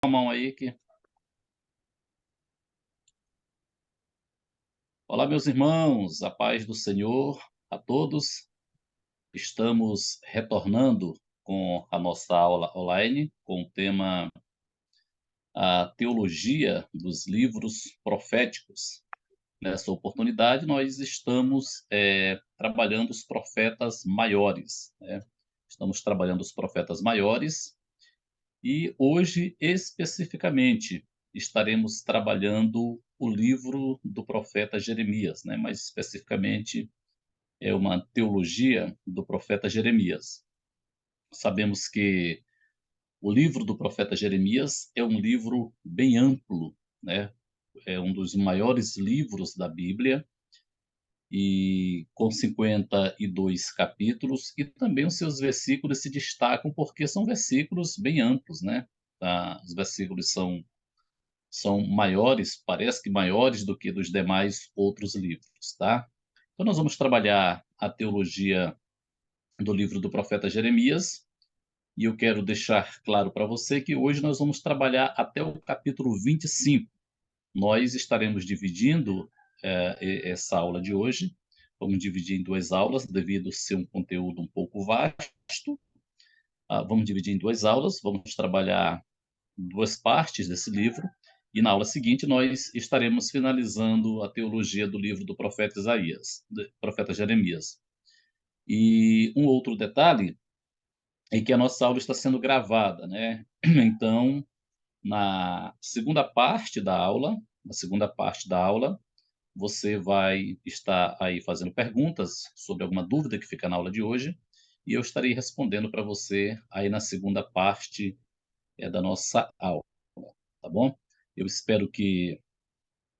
A mão aí que. Olá, meus irmãos, a paz do Senhor a todos. Estamos retornando com a nossa aula online com o tema a teologia dos livros proféticos. Nessa oportunidade, nós estamos trabalhando os profetas maiores, né? Estamos trabalhando os profetas maiores e hoje, especificamente, estaremos trabalhando o livro do profeta Jeremias, né? Mais especificamente, é uma teologia do profeta Jeremias. Sabemos que o livro do profeta Jeremias é um livro bem amplo, né? É um dos maiores livros da Bíblia e com 52 capítulos, e também os seus versículos se destacam porque são versículos bem amplos, né? Os versículos são maiores, parece que maiores do que dos demais outros livros, tá? Então nós vamos trabalhar a teologia do livro do profeta Jeremias, e eu quero deixar claro para você que hoje nós vamos trabalhar até o capítulo 25. Nós estaremos dividindo essa aula de hoje, vamos dividir em duas aulas, devido ser um conteúdo um pouco vasto. Vamos dividir em duas aulas, vamos trabalhar duas partes desse livro, e na aula seguinte nós estaremos finalizando a teologia do livro do profeta Isaías, do profeta Jeremias. E um outro detalhe é que a nossa aula está sendo gravada, né? Então, na segunda parte da aula, você vai estar aí fazendo perguntas sobre alguma dúvida que fica na aula de hoje, e eu estarei respondendo para você aí na segunda parte da nossa aula, tá bom? Eu espero que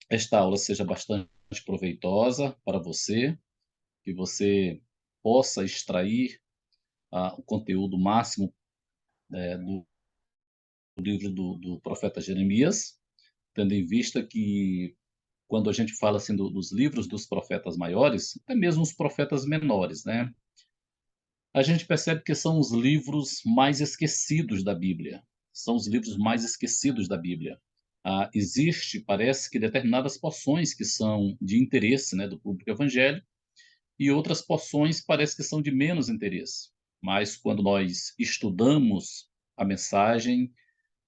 esta aula seja bastante proveitosa para você, que você possa extrair o conteúdo máximo do livro do profeta Jeremias, tendo em vista que quando a gente fala assim dos livros dos profetas maiores, até mesmo os profetas menores, né? A gente percebe que são os livros mais esquecidos da Bíblia. São os livros mais esquecidos da Bíblia. Existe, parece que determinadas porções que são de interesse, né, do público evangélico, e outras porções parece que são de menos interesse. Mas quando nós estudamos a mensagem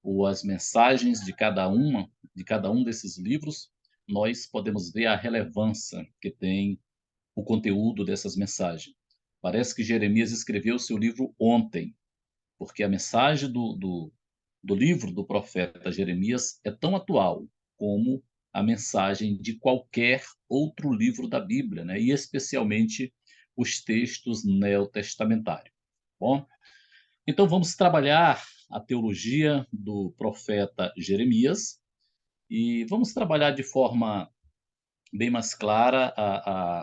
ou as mensagens de cada um desses livros, nós podemos ver a relevância que tem o conteúdo dessas mensagens. Parece que Jeremias escreveu seu livro ontem, porque a mensagem do livro do profeta Jeremias é tão atual como a mensagem de qualquer outro livro da Bíblia, né? E especialmente os textos neotestamentários. Bom, então vamos trabalhar a teologia do profeta Jeremias e vamos trabalhar de forma bem mais clara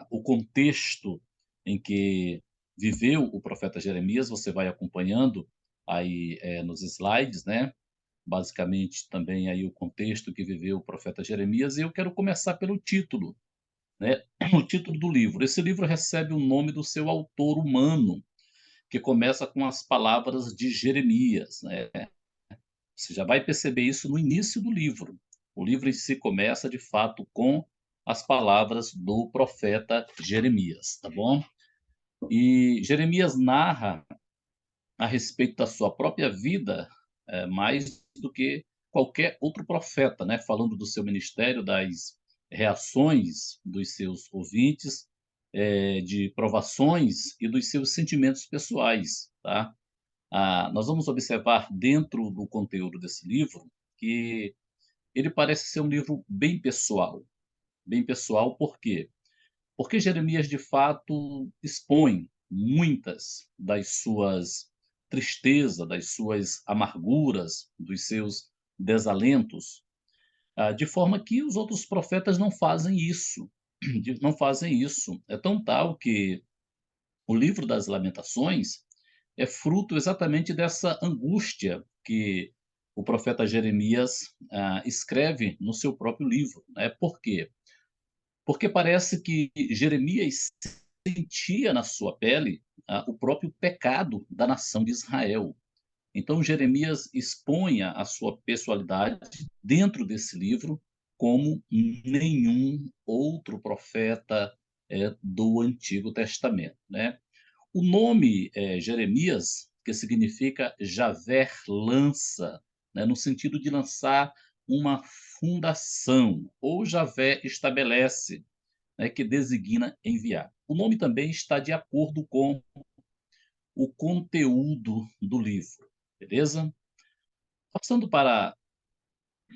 o contexto em que viveu o profeta Jeremias. Você vai acompanhando aí nos slides, né? Basicamente também aí o contexto que viveu o profeta Jeremias. E eu quero começar pelo título, né? O título do livro. Esse livro recebe o nome do seu autor humano, que começa com as palavras de Jeremias, né? Você já vai perceber isso no início do livro. O livro em si começa, de fato, com as palavras do profeta Jeremias, tá bom? E Jeremias narra a respeito da sua própria vida, mais do que qualquer outro profeta, né? Falando do seu ministério, das reações dos seus ouvintes, de provações e dos seus sentimentos pessoais, tá? Nós vamos observar dentro do conteúdo desse livro que ele parece ser um livro bem pessoal. Bem pessoal, por quê? Porque Jeremias, de fato, expõe muitas das suas tristezas, das suas amarguras, dos seus desalentos, de forma que os outros profetas não fazem isso. Não fazem isso. É tão tal que o livro das Lamentações é fruto exatamente dessa angústia que o profeta Jeremias escreve no seu próprio livro, né? Por quê? Porque parece que Jeremias sentia na sua pele o próprio pecado da nação de Israel. Então, Jeremias expunha a sua pessoalidade dentro desse livro como nenhum outro profeta do Antigo Testamento, né? O nome Jeremias, que significa Javé lança, né, no sentido de lançar uma fundação, ou Javé estabelece, né, que designa enviar. O nome também está de acordo com o conteúdo do livro, beleza? Passando para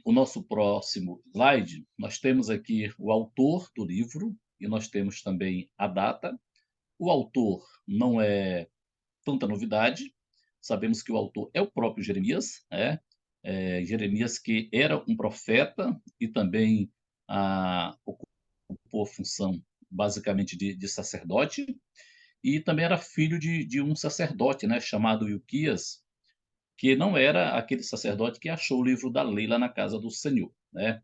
o nosso próximo slide, nós temos aqui o autor do livro e nós temos também a data. O autor não é tanta novidade, sabemos que o autor é o próprio Jeremias, né? Jeremias que era um profeta e também ocupou a função basicamente de sacerdote, e também era filho de um sacerdote, né, chamado Ilquias, que não era aquele sacerdote que achou o livro da lei lá na casa do Senhor, né?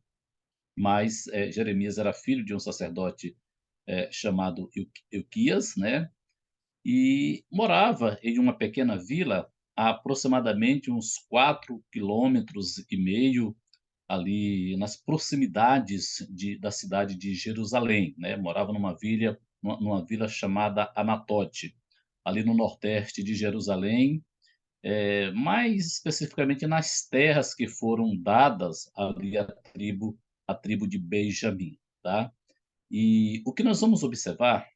Mas Jeremias era filho de um sacerdote chamado Ilquias, né? E morava em uma pequena vila a aproximadamente uns 4,5 km ali nas proximidades da cidade de Jerusalém, né? Morava numa vila chamada Anatote, ali no nordeste de Jerusalém, mais especificamente nas terras que foram dadas ali à tribo de Benjamim, tá? E o que nós vamos observar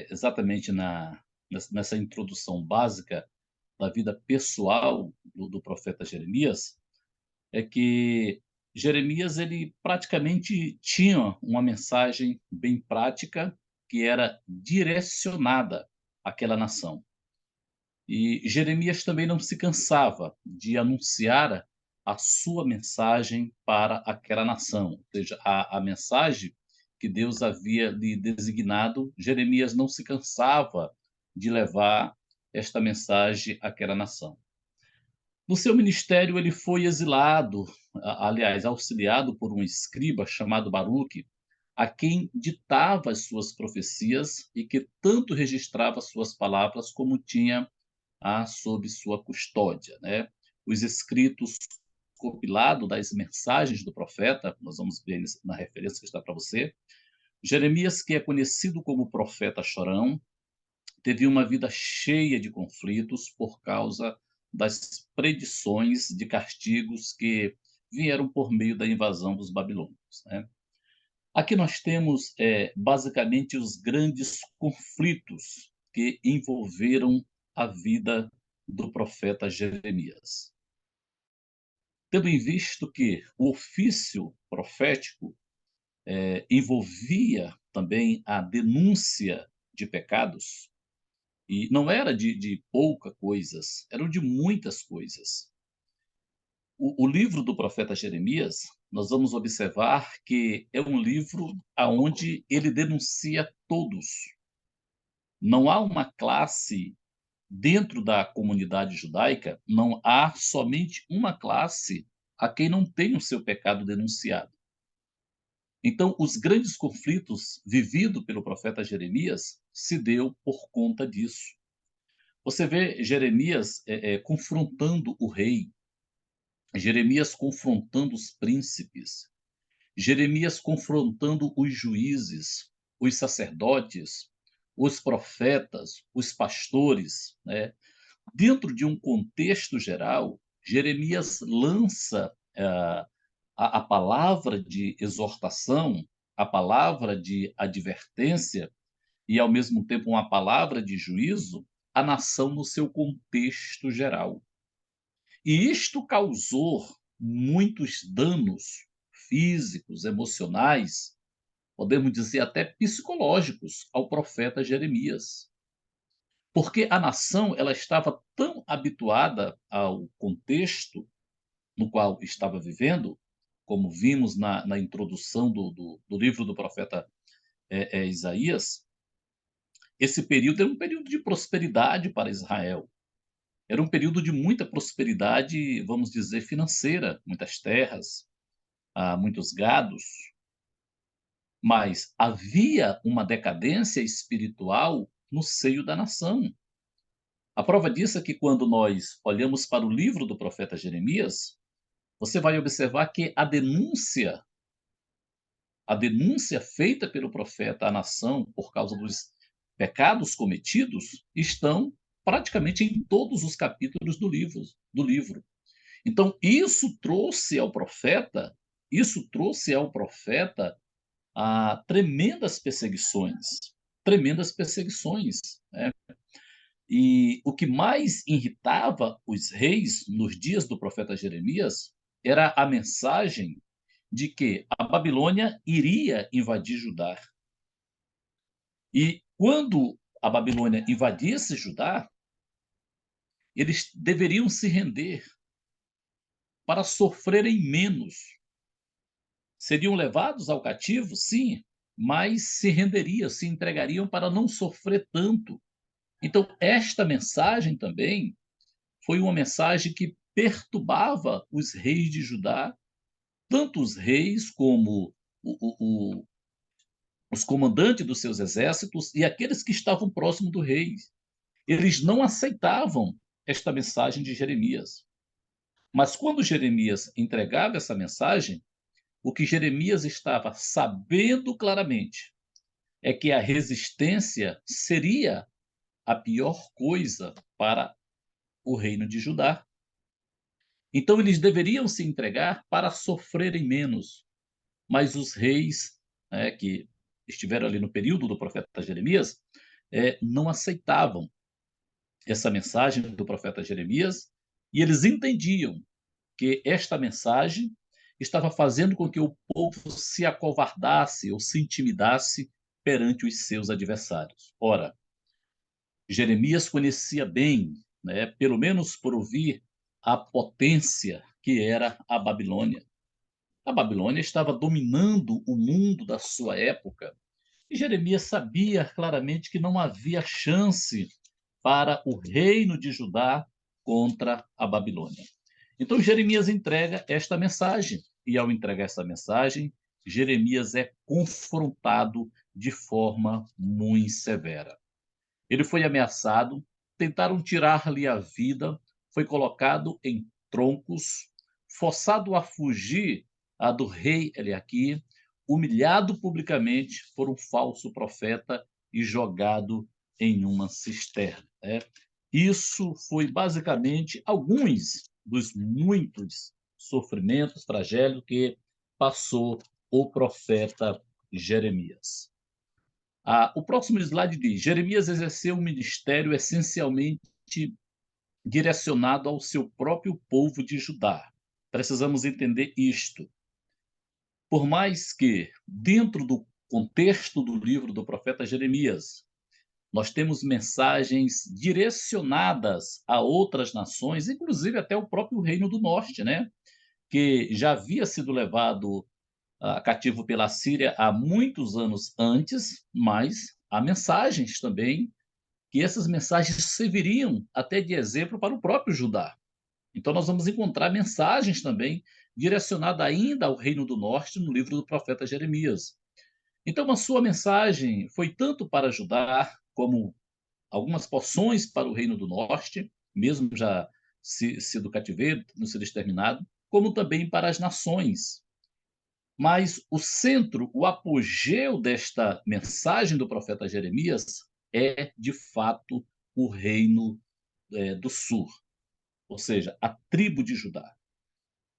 exatamente nessa introdução básica da vida pessoal do profeta Jeremias, é que Jeremias ele praticamente tinha uma mensagem bem prática que era direcionada àquela nação. E Jeremias também não se cansava de anunciar a sua mensagem para aquela nação, ou seja, a mensagem que Deus havia lhe designado, Jeremias não se cansava de levar esta mensagem àquela nação. No seu ministério, ele foi exilado, aliás, auxiliado por um escriba chamado Baruque, a quem ditava as suas profecias e que tanto registrava suas palavras como tinha sob sua custódia, né? Os escritos compilado das mensagens do profeta, nós vamos ver na referência que está para você. Jeremias, que é conhecido como profeta chorão, teve uma vida cheia de conflitos por causa das predições de castigos que vieram por meio da invasão dos babilônios, né? Aqui nós temos basicamente os grandes conflitos que envolveram a vida do profeta Jeremias. Tendo em visto que o ofício profético envolvia também a denúncia de pecados, e não era de poucas coisas, eram de muitas coisas. O livro do profeta Jeremias, nós vamos observar que é um livro aonde ele denuncia todos. Não há uma classe dentro da comunidade judaica, não há somente uma classe a quem não tem o seu pecado denunciado. Então, os grandes conflitos vividos pelo profeta Jeremias se deu por conta disso. Você vê Jeremias confrontando o rei, Jeremias confrontando os príncipes, Jeremias confrontando os juízes, os sacerdotes, os profetas, os pastores, né? Dentro de um contexto geral, Jeremias lança a palavra de exortação, a palavra de advertência e, ao mesmo tempo, uma palavra de juízo à nação no seu contexto geral. E isto causou muitos danos físicos, emocionais, podemos dizer até psicológicos, ao profeta Jeremias. Porque a nação ela estava tão habituada ao contexto no qual estava vivendo, como vimos na introdução do livro do profeta Isaías, esse período era um período de prosperidade para Israel. Era um período de muita prosperidade, vamos dizer, financeira, muitas terras, muitos gados, mas havia uma decadência espiritual no seio da nação. A prova disso é que quando nós olhamos para o livro do profeta Jeremias, você vai observar que a denúncia feita pelo profeta à nação por causa dos pecados cometidos estão praticamente em todos os capítulos do livro. Então, isso trouxe ao profeta tremendas perseguições, né? E o que mais irritava os reis nos dias do profeta Jeremias era a mensagem de que a Babilônia iria invadir Judá. E quando a Babilônia invadisse Judá, eles deveriam se render para sofrerem menos. Seriam levados ao cativo, sim, mas se entregariam para não sofrer tanto. Então, esta mensagem também foi uma mensagem que perturbava os reis de Judá, tanto os reis como os comandantes dos seus exércitos e aqueles que estavam próximos do rei. Eles não aceitavam esta mensagem de Jeremias. Mas quando Jeremias entregava essa mensagem, o que Jeremias estava sabendo claramente é que a resistência seria a pior coisa para o reino de Judá. Então eles deveriam se entregar para sofrerem menos. Mas os reis, que estiveram ali no período do profeta Jeremias, não aceitavam essa mensagem do profeta Jeremias, e eles entendiam que esta mensagem estava fazendo com que o povo se acovardasse ou se intimidasse perante os seus adversários. Ora, Jeremias conhecia bem, pelo menos por ouvir, a potência que era a Babilônia. A Babilônia estava dominando o mundo da sua época, e Jeremias sabia claramente que não havia chance para o reino de Judá contra a Babilônia. Então Jeremias entrega esta mensagem, e ao entregar essa mensagem, Jeremias é confrontado de forma muito severa. Ele foi ameaçado, tentaram tirar-lhe a vida, foi colocado em troncos, forçado a fugir do rei Eliaquim, humilhado publicamente por um falso profeta e jogado em uma cisterna, né? Isso foi basicamente alguns dos muitos sofrimentos, tragédias que passou o profeta Jeremias. O próximo slide diz: Jeremias exerceu um ministério essencialmente direcionado ao seu próprio povo de Judá. Precisamos entender isto. Por mais que, dentro do contexto do livro do profeta Jeremias, nós temos mensagens direcionadas a outras nações, inclusive até o próprio Reino do Norte, né? Que já havia sido levado cativo pela Síria há muitos anos antes, mas há mensagens também, que essas mensagens serviriam até de exemplo para o próprio Judá. Então, nós vamos encontrar mensagens também direcionadas ainda ao Reino do Norte no livro do profeta Jeremias. Então, a sua mensagem foi tanto para Judá, como algumas porções para o Reino do Norte, mesmo já sido cativeiro, não sido exterminado, como também para as nações. Mas o centro, o apogeu desta mensagem do profeta Jeremias é, de fato, o reino do sul, ou seja, a tribo de Judá.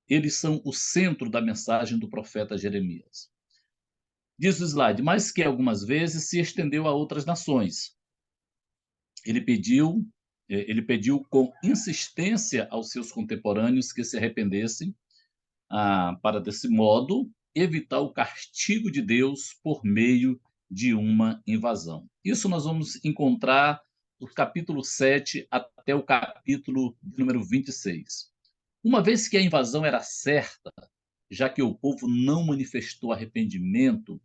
Eles são o centro da mensagem do profeta Jeremias. Diz o slide, mas que algumas vezes se estendeu a outras nações. Ele pediu com insistência aos seus contemporâneos que se arrependessem, para, desse modo, evitar o castigo de Deus por meio de uma invasão. Isso nós vamos encontrar do capítulo 7 até o capítulo número 26. Uma vez que a invasão era certa, já que o povo não manifestou arrependimento,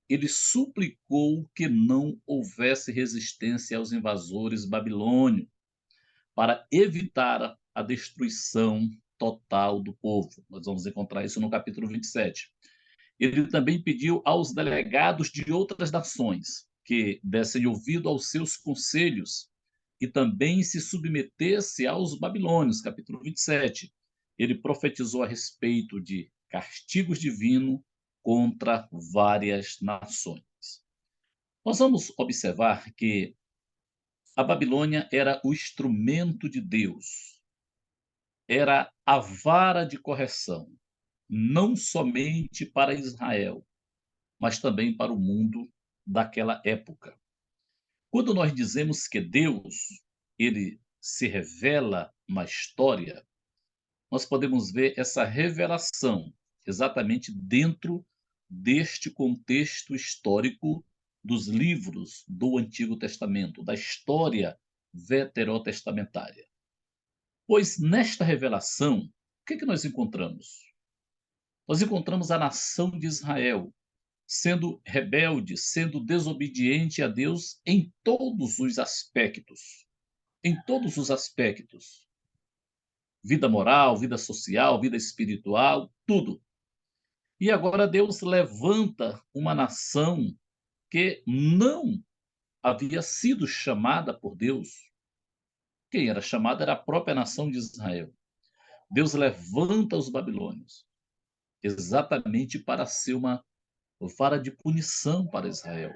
ele suplicou que não houvesse resistência aos invasores babilônios, para evitar a destruição total do povo. Nós vamos encontrar isso no capítulo 27. Ele também pediu aos delegados de outras nações que dessem ouvido aos seus conselhos, e também se submetesse aos babilônios, capítulo 27. Ele profetizou a respeito de castigos divinos contra várias nações. Nós vamos observar que a Babilônia era o instrumento de Deus, era a vara de correção, não somente para Israel, mas também para o mundo daquela época. Quando nós dizemos que Deus, ele se revela na história, nós podemos ver essa revelação exatamente dentro deste contexto histórico dos livros do Antigo Testamento, da história veterotestamentária. Pois nesta revelação, o que nós encontramos? Nós encontramos a nação de Israel sendo rebelde, sendo desobediente a Deus em todos os aspectos. Em todos os aspectos. Vida moral, vida social, vida espiritual, tudo. E agora Deus levanta uma nação que não havia sido chamada por Deus. Quem era chamada era a própria nação de Israel. Deus levanta os babilônios exatamente para ser uma vara de punição para Israel.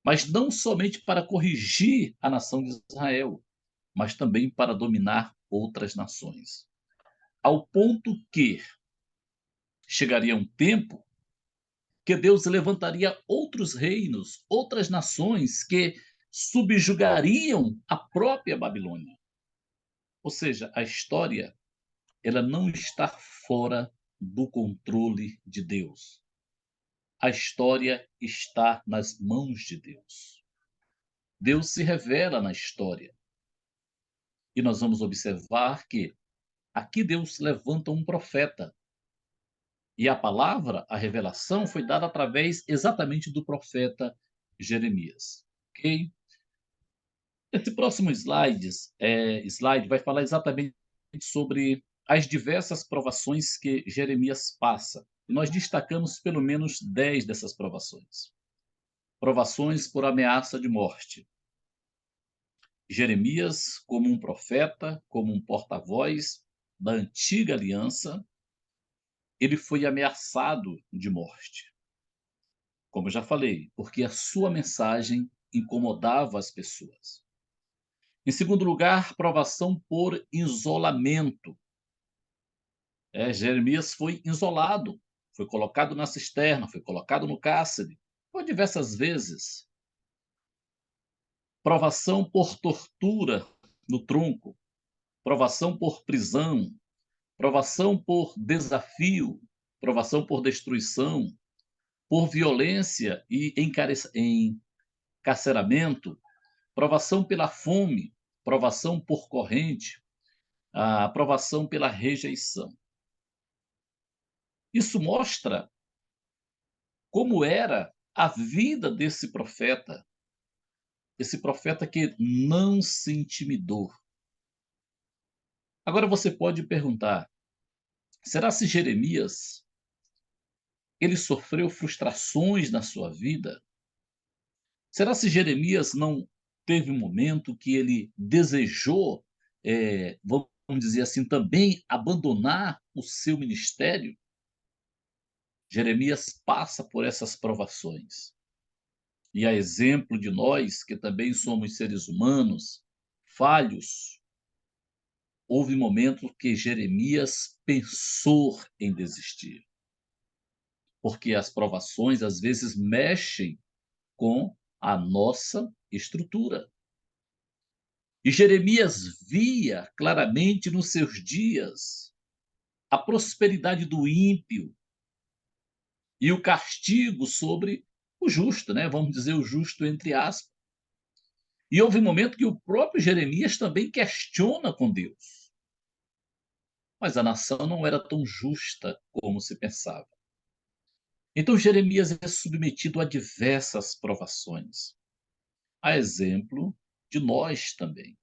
Mas não somente para corrigir a nação de Israel, mas também para dominar outras nações. Ao ponto que chegaria um tempo que Deus levantaria outros reinos, outras nações que subjugariam a própria Babilônia. Ou seja, a história, ela não está fora do controle de Deus. A história está nas mãos de Deus. Deus se revela na história. E nós vamos observar que aqui Deus levanta um profeta. E a palavra, a revelação, foi dada através exatamente do profeta Jeremias. Ok? Esse próximo slide vai falar exatamente sobre as diversas provações que Jeremias passa. E nós destacamos pelo menos 10 dessas provações. Provações por ameaça de morte. Jeremias, como um profeta, como um porta-voz da antiga aliança, ele foi ameaçado de morte. Como eu já falei, porque a sua mensagem incomodava as pessoas. Em segundo lugar, provação por isolamento. Jeremias foi isolado, foi colocado na cisterna, foi colocado no cárcere, por diversas vezes. Provação por tortura no tronco, provação por prisão, provação por desafio, provação por destruição, por violência e encarceramento, provação pela fome, provação por corrente, a provação pela rejeição. Isso mostra como era a vida desse profeta, esse profeta que não se intimidou. Agora você pode perguntar, será se Jeremias ele sofreu frustrações na sua vida? Será se Jeremias não teve um momento que ele desejou, vamos dizer assim, também abandonar o seu ministério? Jeremias passa por essas provações. E a exemplo de nós, que também somos seres humanos, falhos, houve momento que Jeremias pensou em desistir. Porque as provações, às vezes, mexem com a nossa estrutura. E Jeremias via claramente nos seus dias a prosperidade do ímpio e o castigo sobre o justo, né? Vamos dizer o justo entre aspas. E houve um momento que o próprio Jeremias também questiona com Deus. Mas a nação não era tão justa como se pensava. Então Jeremias é submetido a diversas provações. A exemplo de nós também.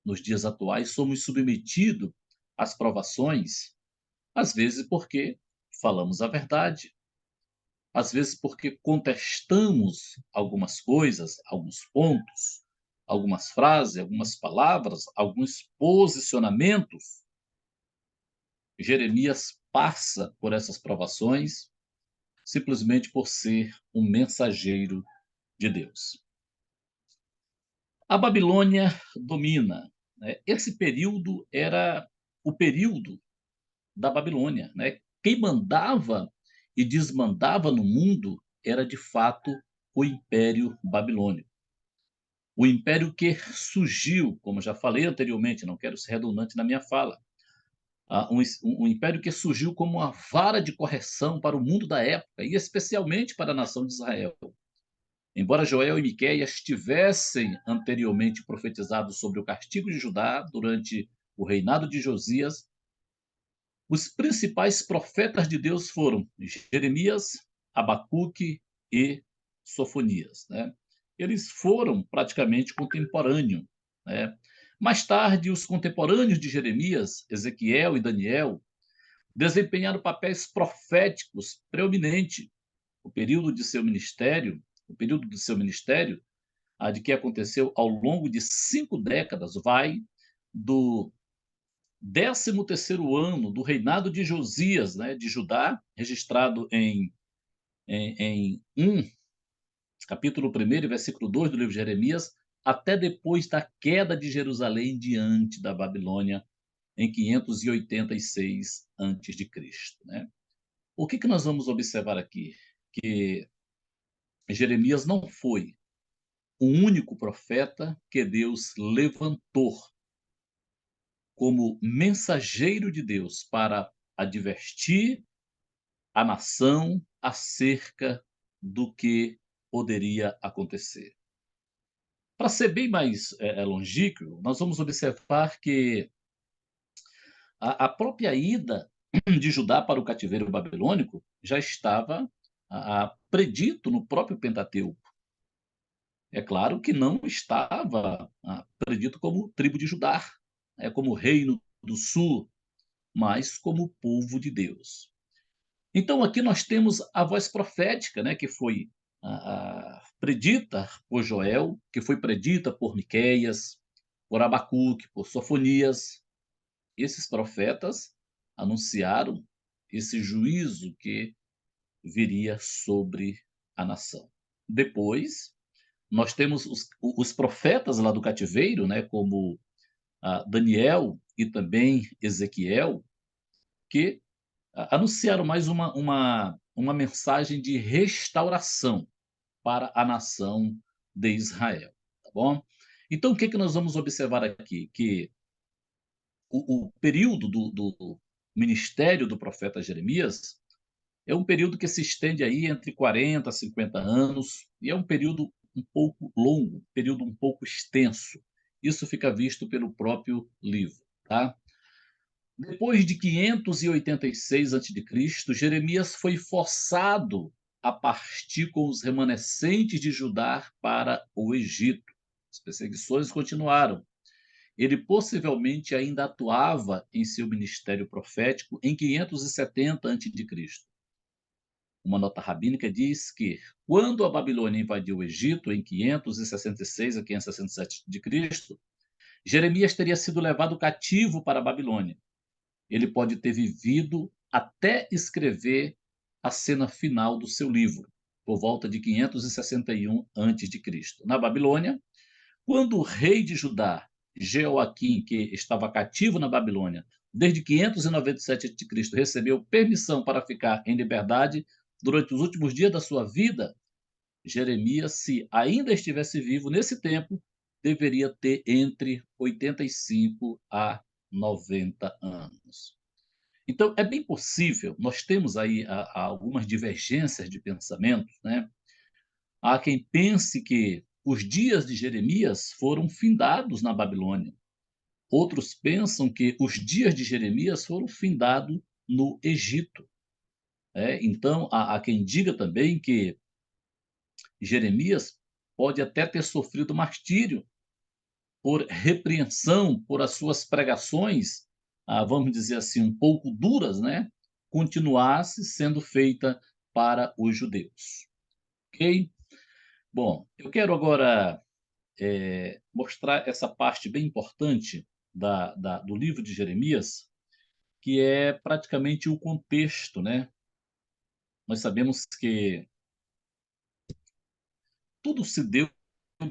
Nos dias atuais, somos submetidos às provações, às vezes porque falamos a verdade, às vezes porque contestamos algumas coisas, alguns pontos, algumas frases, algumas palavras, alguns posicionamentos, Jeremias passa por essas provações simplesmente por ser um mensageiro de Deus. A Babilônia domina, né? Esse período era o período da Babilônia, né? Quem mandava e desmandava no mundo era de fato o Império Babilônico. O império que surgiu, como já falei anteriormente, não quero ser redundante na minha fala, um império que surgiu como uma vara de correção para o mundo da época e especialmente para a nação de Israel. Embora Joel e Miqueias tivessem anteriormente profetizado sobre o castigo de Judá durante o reinado de Josias, os principais profetas de Deus foram Jeremias, Abacuque e Sofonias, né? Eles foram praticamente contemporâneos, né? Mais tarde, os contemporâneos de Jeremias, Ezequiel e Daniel, desempenharam papéis proféticos preeminentes. O período de seu ministério, de que aconteceu ao longo de 5 décadas, vai do 13º ano do reinado de Josias, né, de Judá, registrado em capítulo 1 versículo 2 do livro de Jeremias, até depois da queda de Jerusalém diante da Babilônia, em 586 antes de Cristo, né? O que nós vamos observar aqui? Que Jeremias não foi o único profeta que Deus levantou como mensageiro de Deus para advertir a nação acerca do que poderia acontecer. Para ser bem mais longínquo, nós vamos observar que a própria ida de Judá para o cativeiro babilônico já estava predito no próprio Pentateuco. É claro que não estava predito como tribo de Judá, como reino do sul, mas como povo de Deus. Então, aqui nós temos a voz profética, né, que foi predita por Joel, que foi predita por Miqueias, por Abacuque, por Sofonias. Esses profetas anunciaram esse juízo que viria sobre a nação. Depois, nós temos os profetas lá do cativeiro, né, como Daniel e também Ezequiel, que anunciaram mais uma mensagem de restauração para a nação de Israel, tá bom? Então, o que nós vamos observar aqui? Que o período do ministério do profeta Jeremias é um período que se estende aí entre 40 a 50 anos, e é um período um pouco longo, período um pouco extenso. Isso fica visto pelo próprio livro, tá? Depois de 586 a.C., Jeremias foi forçado a partir com os remanescentes de Judá para o Egito. As perseguições continuaram. Ele possivelmente ainda atuava em seu ministério profético em 570 a.C. Uma nota rabínica diz que, quando a Babilônia invadiu o Egito em 566 a 567 a.C., Jeremias teria sido levado cativo para a Babilônia. Ele pode ter vivido até escrever a cena final do seu livro, por volta de 561 a.C. Na Babilônia, quando o rei de Judá, Jeoaquim, que estava cativo na Babilônia desde 597 a.C., recebeu permissão para ficar em liberdade durante os últimos dias da sua vida, Jeremias, se ainda estivesse vivo nesse tempo, deveria ter entre 85 a 90 anos. Então, é bem possível, nós temos aí algumas divergências de pensamento, né? Há quem pense que os dias de Jeremias foram findados na Babilônia. Outros pensam que os dias de Jeremias foram findados no Egito. Então, há quem diga também que Jeremias pode até ter sofrido martírio por repreensão, por as suas pregações, vamos dizer assim, um pouco duras, né? Continuasse sendo feita para os judeus. Ok? Bom, eu quero agora mostrar essa parte bem importante do livro de Jeremias, que é praticamente o contexto, né? Nós sabemos que tudo se deu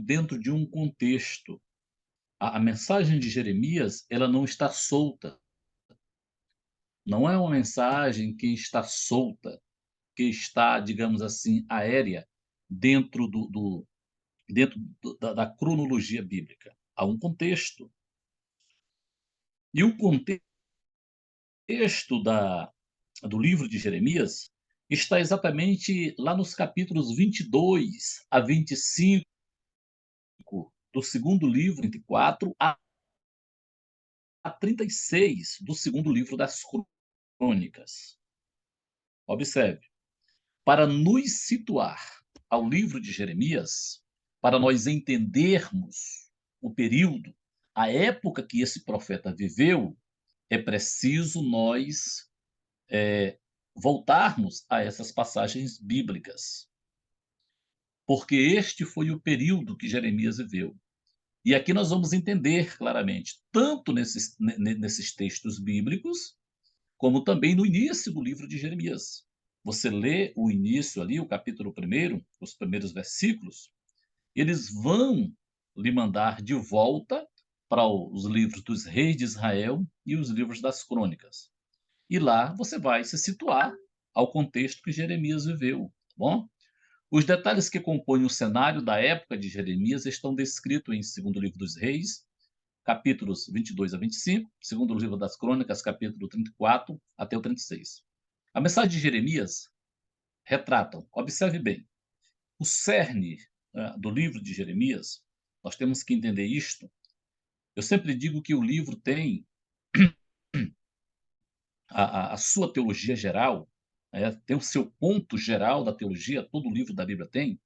dentro de um contexto. A mensagem de Jeremias, ela não está solta. Não é uma mensagem que está solta, que está, digamos assim, aérea dentro da cronologia bíblica. Há um contexto. E o contexto do livro de Jeremias está exatamente lá nos capítulos 22 a 25 do segundo livro, 24 a 36 do segundo livro das Crônicas. Observe, para nos situar ao livro de Jeremias, para nós entendermos o período, a época que esse profeta viveu, é preciso nós voltarmos a essas passagens bíblicas, porque este foi o período que Jeremias viveu. E aqui nós vamos entender claramente, tanto nesses textos bíblicos, como também no início do livro de Jeremias. Você lê o início ali, o capítulo 1, os primeiros versículos, eles vão lhe mandar de volta para os livros dos reis de Israel e os livros das crônicas. E lá você vai se situar ao contexto que Jeremias viveu, tá bom? Os detalhes que compõem o cenário da época de Jeremias estão descritos em segundo livro dos reis, capítulos 22 a 25, segundo livro das crônicas, capítulo 34 até o 36. A mensagem de Jeremias retratam, observe bem, o cerne do livro de Jeremias. Nós temos que entender isto. Eu sempre digo que o livro tem a sua teologia geral, tem o seu ponto geral da teologia, todo livro da Bíblia tem,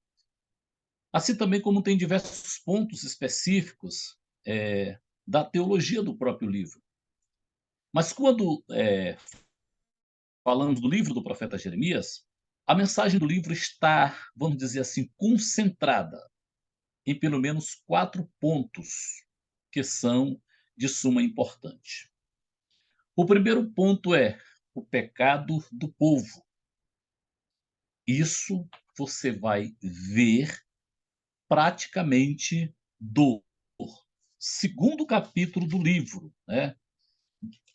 assim também como tem diversos pontos específicos da teologia do próprio livro. Mas quando falamos do livro do profeta Jeremias, a mensagem do livro está, vamos dizer assim, concentrada em pelo menos 4 pontos que são de suma importância. O primeiro ponto é o pecado do povo. Isso você vai ver praticamente do segundo capítulo do livro, né?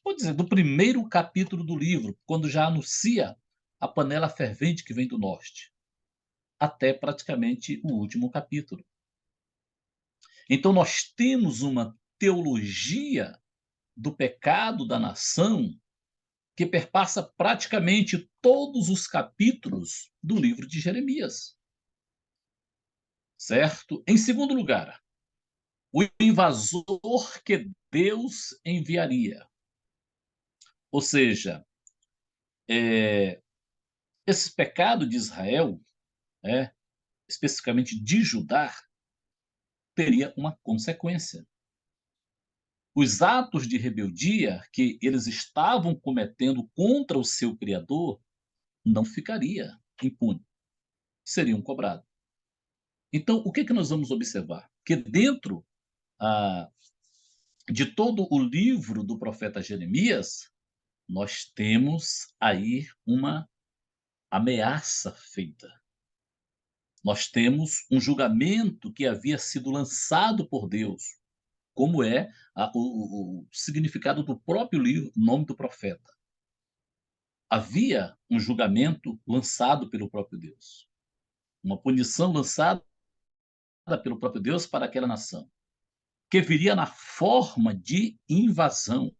Vou dizer, do primeiro capítulo do livro, quando já anuncia a panela fervente que vem do norte, até praticamente o último capítulo. Então, nós temos uma teologia do pecado da nação que perpassa praticamente todos os capítulos do livro de Jeremias. Certo? Em segundo lugar, o invasor que Deus enviaria. Ou seja, esse pecado de Israel, especificamente de Judá, teria uma consequência. Os atos de rebeldia que eles estavam cometendo contra o seu Criador não ficaria impune, seriam cobrados. Então, o que nós vamos observar? Que dentro ah, de todo o livro do profeta Jeremias, nós temos aí uma ameaça feita. Nós temos um julgamento que havia sido lançado por Deus, como é o significado do próprio livro, nome do profeta. Havia um julgamento lançado pelo próprio Deus, uma punição lançada pelo próprio Deus para aquela nação, que viria na forma de invasão.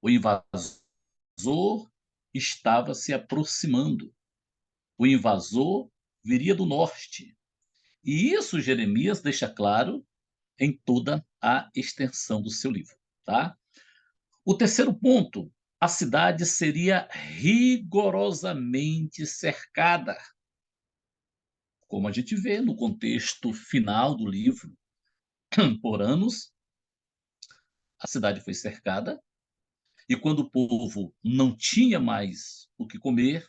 O invasor estava se aproximando. O invasor viria do norte. E isso Jeremias deixa claro em toda a extensão do seu livro, tá? O terceiro ponto, a cidade seria rigorosamente cercada. Como a gente vê no contexto final do livro, por anos, a cidade foi cercada, e quando o povo não tinha mais o que comer,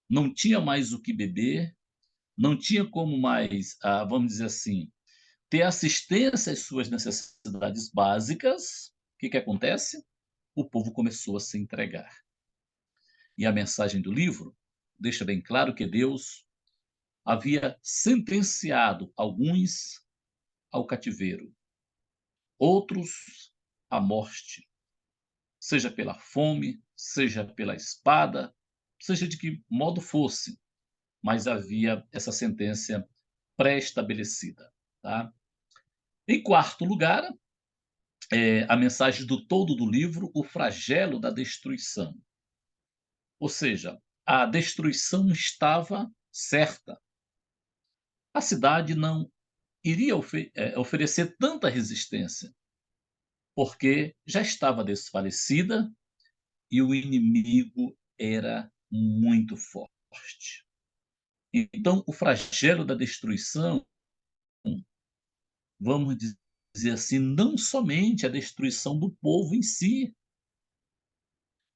não tinha mais o que beber, não tinha como mais, vamos dizer assim, ter assistência às suas necessidades básicas, o que que acontece? O povo começou a se entregar. E a mensagem do livro deixa bem claro que Deus havia sentenciado alguns ao cativeiro, outros à morte, seja pela fome, seja pela espada, seja de que modo fosse, mas havia essa sentença pré-estabelecida, tá? Em quarto lugar, a mensagem do todo do livro, o flagelo da destruição. Ou seja, a destruição estava certa. A cidade não iria oferecer tanta resistência, porque já estava desfalecida e o inimigo era muito forte. Então, o flagelo da destruição, vamos dizer assim, não somente a destruição do povo em si,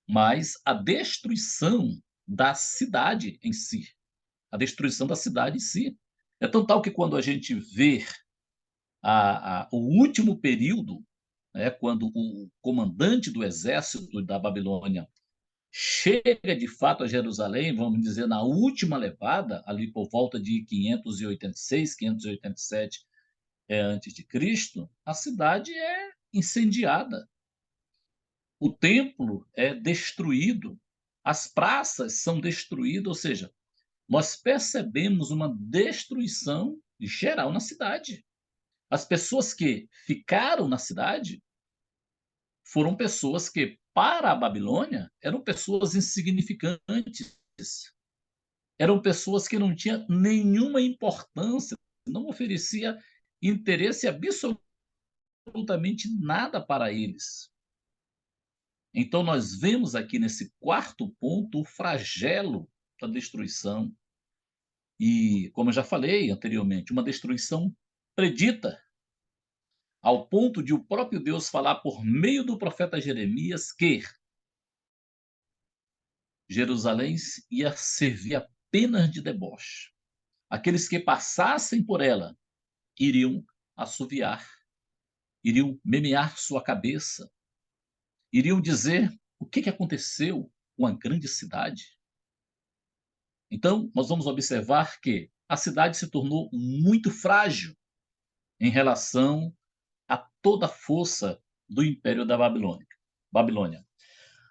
mas a destruição da cidade em si, a destruição da cidade em si. É tão tal que quando a gente vê o último período, né, quando o comandante do exército da Babilônia chega de fato a Jerusalém, vamos dizer, na última levada, ali por volta de 586, 587 antes de Cristo, a cidade é incendiada, o templo é destruído, as praças são destruídas, ou seja, nós percebemos uma destruição geral na cidade. As pessoas que ficaram na cidade foram pessoas que, para a Babilônia, eram pessoas insignificantes, eram pessoas que não tinham nenhuma importância, não oferecia interesse absolutamente nada para eles. Então, nós vemos aqui nesse quarto ponto o flagelo da destruição. E, como eu já falei anteriormente, uma destruição predita, ao ponto de o próprio Deus falar por meio do profeta Jeremias que Jerusalém ia servir apenas de deboche. Aqueles que passassem por ela iriam assoviar, iriam memear sua cabeça, iriam dizer o que aconteceu com a grande cidade. Então, nós vamos observar que a cidade se tornou muito frágil em relação a toda a força do Império da Babilônia.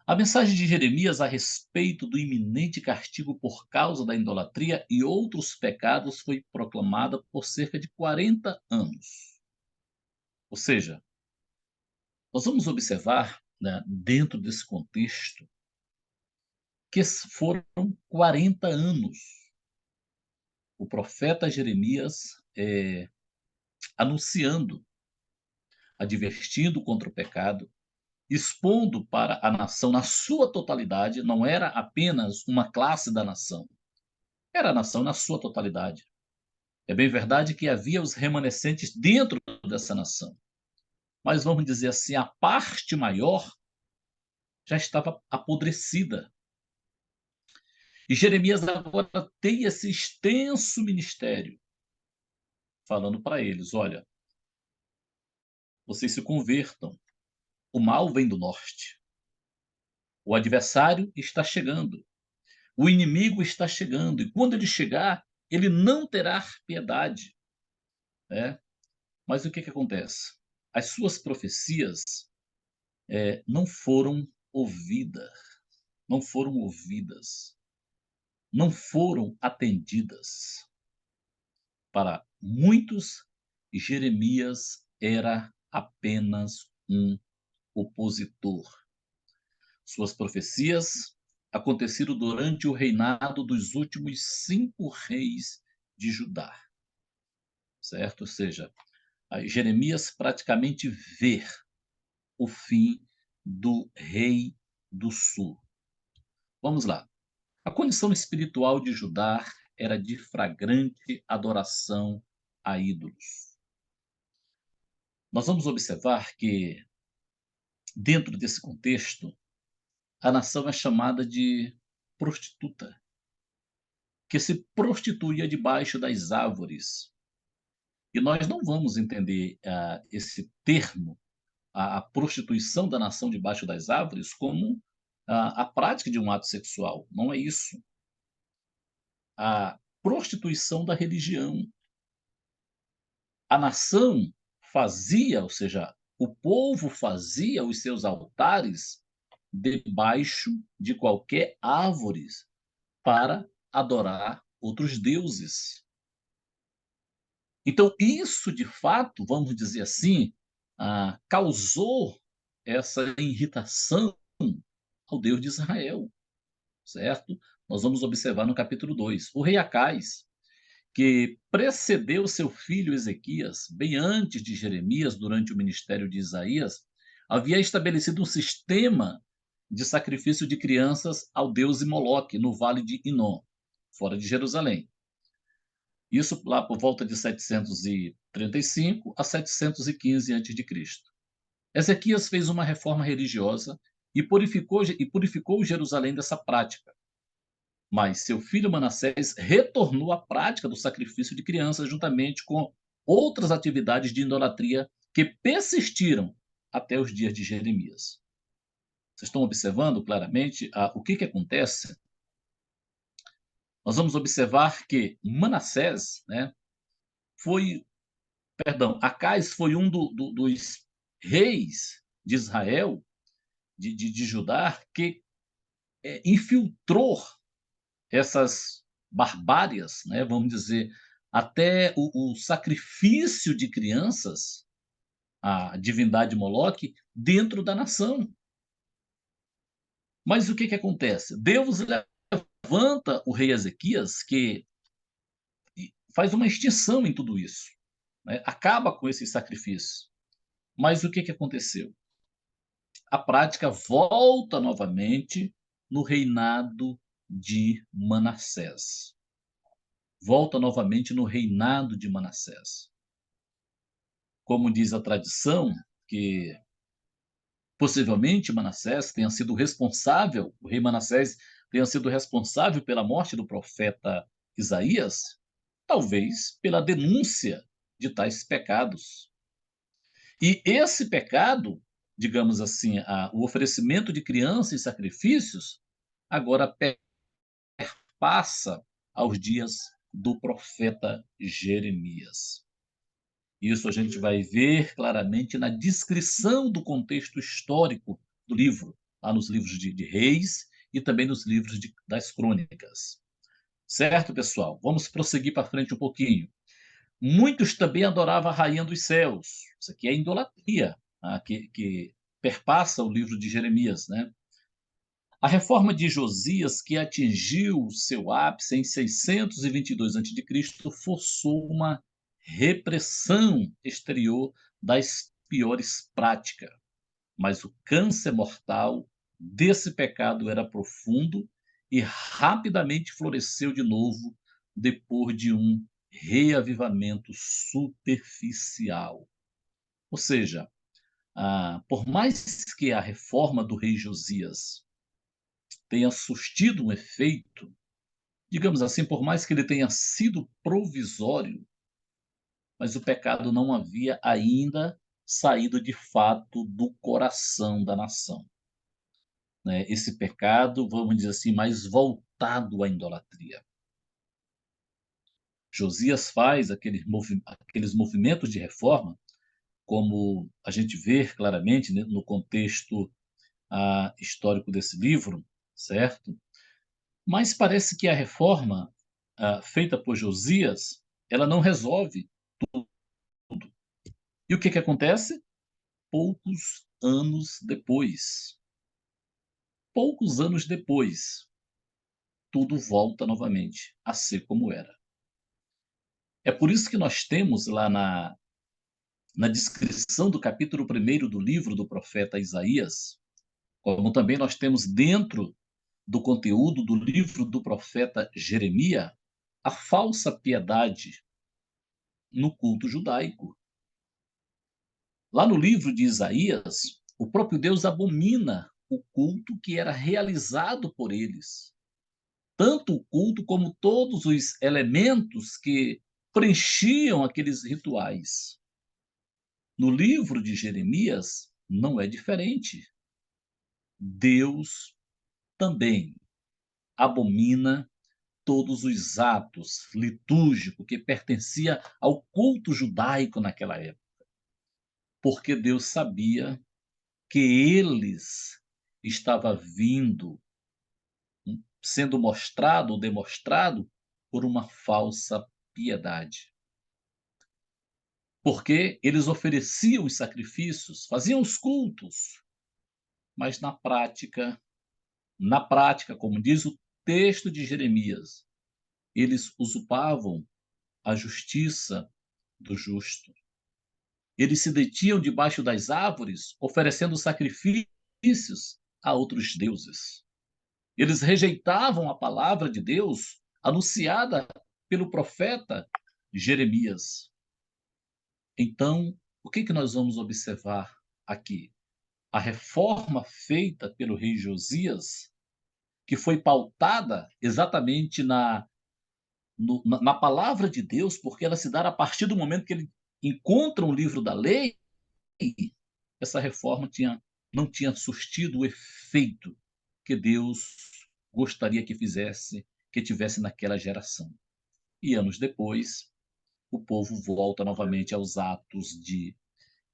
A mensagem de Jeremias a respeito do iminente castigo por causa da idolatria e outros pecados foi proclamada por cerca de 40 anos. Ou seja, nós vamos observar, né, dentro desse contexto, que foram 40 anos. O profeta Jeremias anunciando, advertindo contra o pecado, expondo para a nação na sua totalidade, não era apenas uma classe da nação, era a nação na sua totalidade. É bem verdade que havia os remanescentes dentro dessa nação, mas vamos dizer assim, a parte maior já estava apodrecida. E Jeremias agora tem esse extenso ministério, falando para eles: olha, vocês se convertam, o mal vem do norte, o adversário está chegando, o inimigo está chegando, e quando ele chegar, ele não terá piedade. Né? Mas o que acontece? As suas profecias não foram ouvidas, não foram ouvidas, não foram atendidas. Para muitos, Jeremias era apenas um opositor. Suas profecias aconteceram durante o reinado dos últimos 5 reis de Judá, certo? Ou seja, Jeremias praticamente vê o fim do rei do sul. Vamos lá. A condição espiritual de Judá era de flagrante adoração a ídolos. Nós vamos observar que, dentro desse contexto, a nação é chamada de prostituta, que se prostituía debaixo das árvores. E nós não vamos entender esse termo, a prostituição da nação debaixo das árvores, como a prática de um ato sexual. Não é isso. A prostituição da religião. A nação fazia, ou seja, o povo fazia os seus altares debaixo de qualquer árvore para adorar outros deuses. Então, isso de fato, vamos dizer assim, causou essa irritação ao Deus de Israel, certo? Nós vamos observar no capítulo 2. O rei Acais, que precedeu seu filho Ezequias, bem antes de Jeremias, durante o ministério de Isaías, havia estabelecido um sistema de sacrifício de crianças ao deus Moloque, no vale de Inom, fora de Jerusalém. Isso lá por volta de 735 a 715 a.C. Ezequias fez uma reforma religiosa e purificou Jerusalém dessa prática. Mas seu filho Manassés retornou à prática do sacrifício de crianças, juntamente com outras atividades de idolatria que persistiram até os dias de Jeremias. Vocês estão observando claramente o que acontece? Nós vamos observar que Manassés, né, foi, perdão, Acais foi um dos reis de Israel, de Judá, que infiltrou essas barbárias, né, vamos dizer, até o sacrifício de crianças, a divindade Moloque, dentro da nação. Mas o que acontece? Deus levanta o rei Ezequias, que faz uma extinção em tudo isso, né? Acaba com esses sacrifícios. Mas o que aconteceu? A prática volta novamente no reinado de Manassés. Volta novamente no reinado de Manassés. Como diz a tradição, que possivelmente Manassés tenha sido responsável, o rei Manassés tenha sido responsável pela morte do profeta Isaías, talvez pela denúncia de tais pecados. E esse pecado, digamos assim, o oferecimento de crianças e sacrifícios, agora passa aos dias do profeta Jeremias. Isso a gente vai ver claramente na descrição do contexto histórico do livro, lá nos livros de Reis e também nos livros das Crônicas. Certo, pessoal? Vamos prosseguir para frente um pouquinho. Muitos também adoravam a Rainha dos Céus. Isso aqui é idolatria, que perpassa o livro de Jeremias, né? A reforma de Josias, que atingiu seu ápice em 622 a.C., forçou uma repressão exterior das piores práticas. Mas o câncer mortal desse pecado era profundo e rapidamente floresceu de novo depois de um reavivamento superficial. Ou seja, por mais que a reforma do rei Josias tenha surtido um efeito, digamos assim, por mais que ele tenha sido provisório, mas o pecado não havia ainda saído de fato do coração da nação, né? Esse pecado, vamos dizer assim, mais voltado à idolatria. Josias faz aqueles movimentos de reforma, como a gente vê claramente, né, no contexto histórico desse livro, certo? Mas parece que a reforma feita por Josias, ela não resolve tudo. E o que acontece? Poucos anos depois, tudo volta novamente a ser como era. É por isso que nós temos lá na descrição do capítulo 1º do livro do profeta Isaías, como também nós temos dentro do conteúdo do livro do profeta Jeremias, a falsa piedade no culto judaico. Lá no livro de Isaías, o próprio Deus abomina o culto que era realizado por eles. Tanto o culto como todos os elementos que preenchiam aqueles rituais. No livro de Jeremias, não é diferente. Deus também abomina todos os atos litúrgicos que pertencia ao culto judaico naquela época, porque Deus sabia que eles estava vindo, sendo mostrado ou demonstrado por uma falsa piedade. Porque eles ofereciam os sacrifícios, faziam os cultos, mas na prática, como diz o texto de Jeremias, eles usurpavam a justiça do justo. Eles se detiam debaixo das árvores, oferecendo sacrifícios a outros deuses. Eles rejeitavam a palavra de Deus anunciada pelo profeta Jeremias. Então, o que nós vamos observar aqui? A reforma feita pelo rei Josias, que foi pautada exatamente na palavra de Deus, porque ela se dá a partir do momento que ele encontra um livro da lei, essa reforma não tinha surtido o efeito que Deus gostaria que fizesse, que tivesse naquela geração. E anos depois, o povo volta novamente aos atos de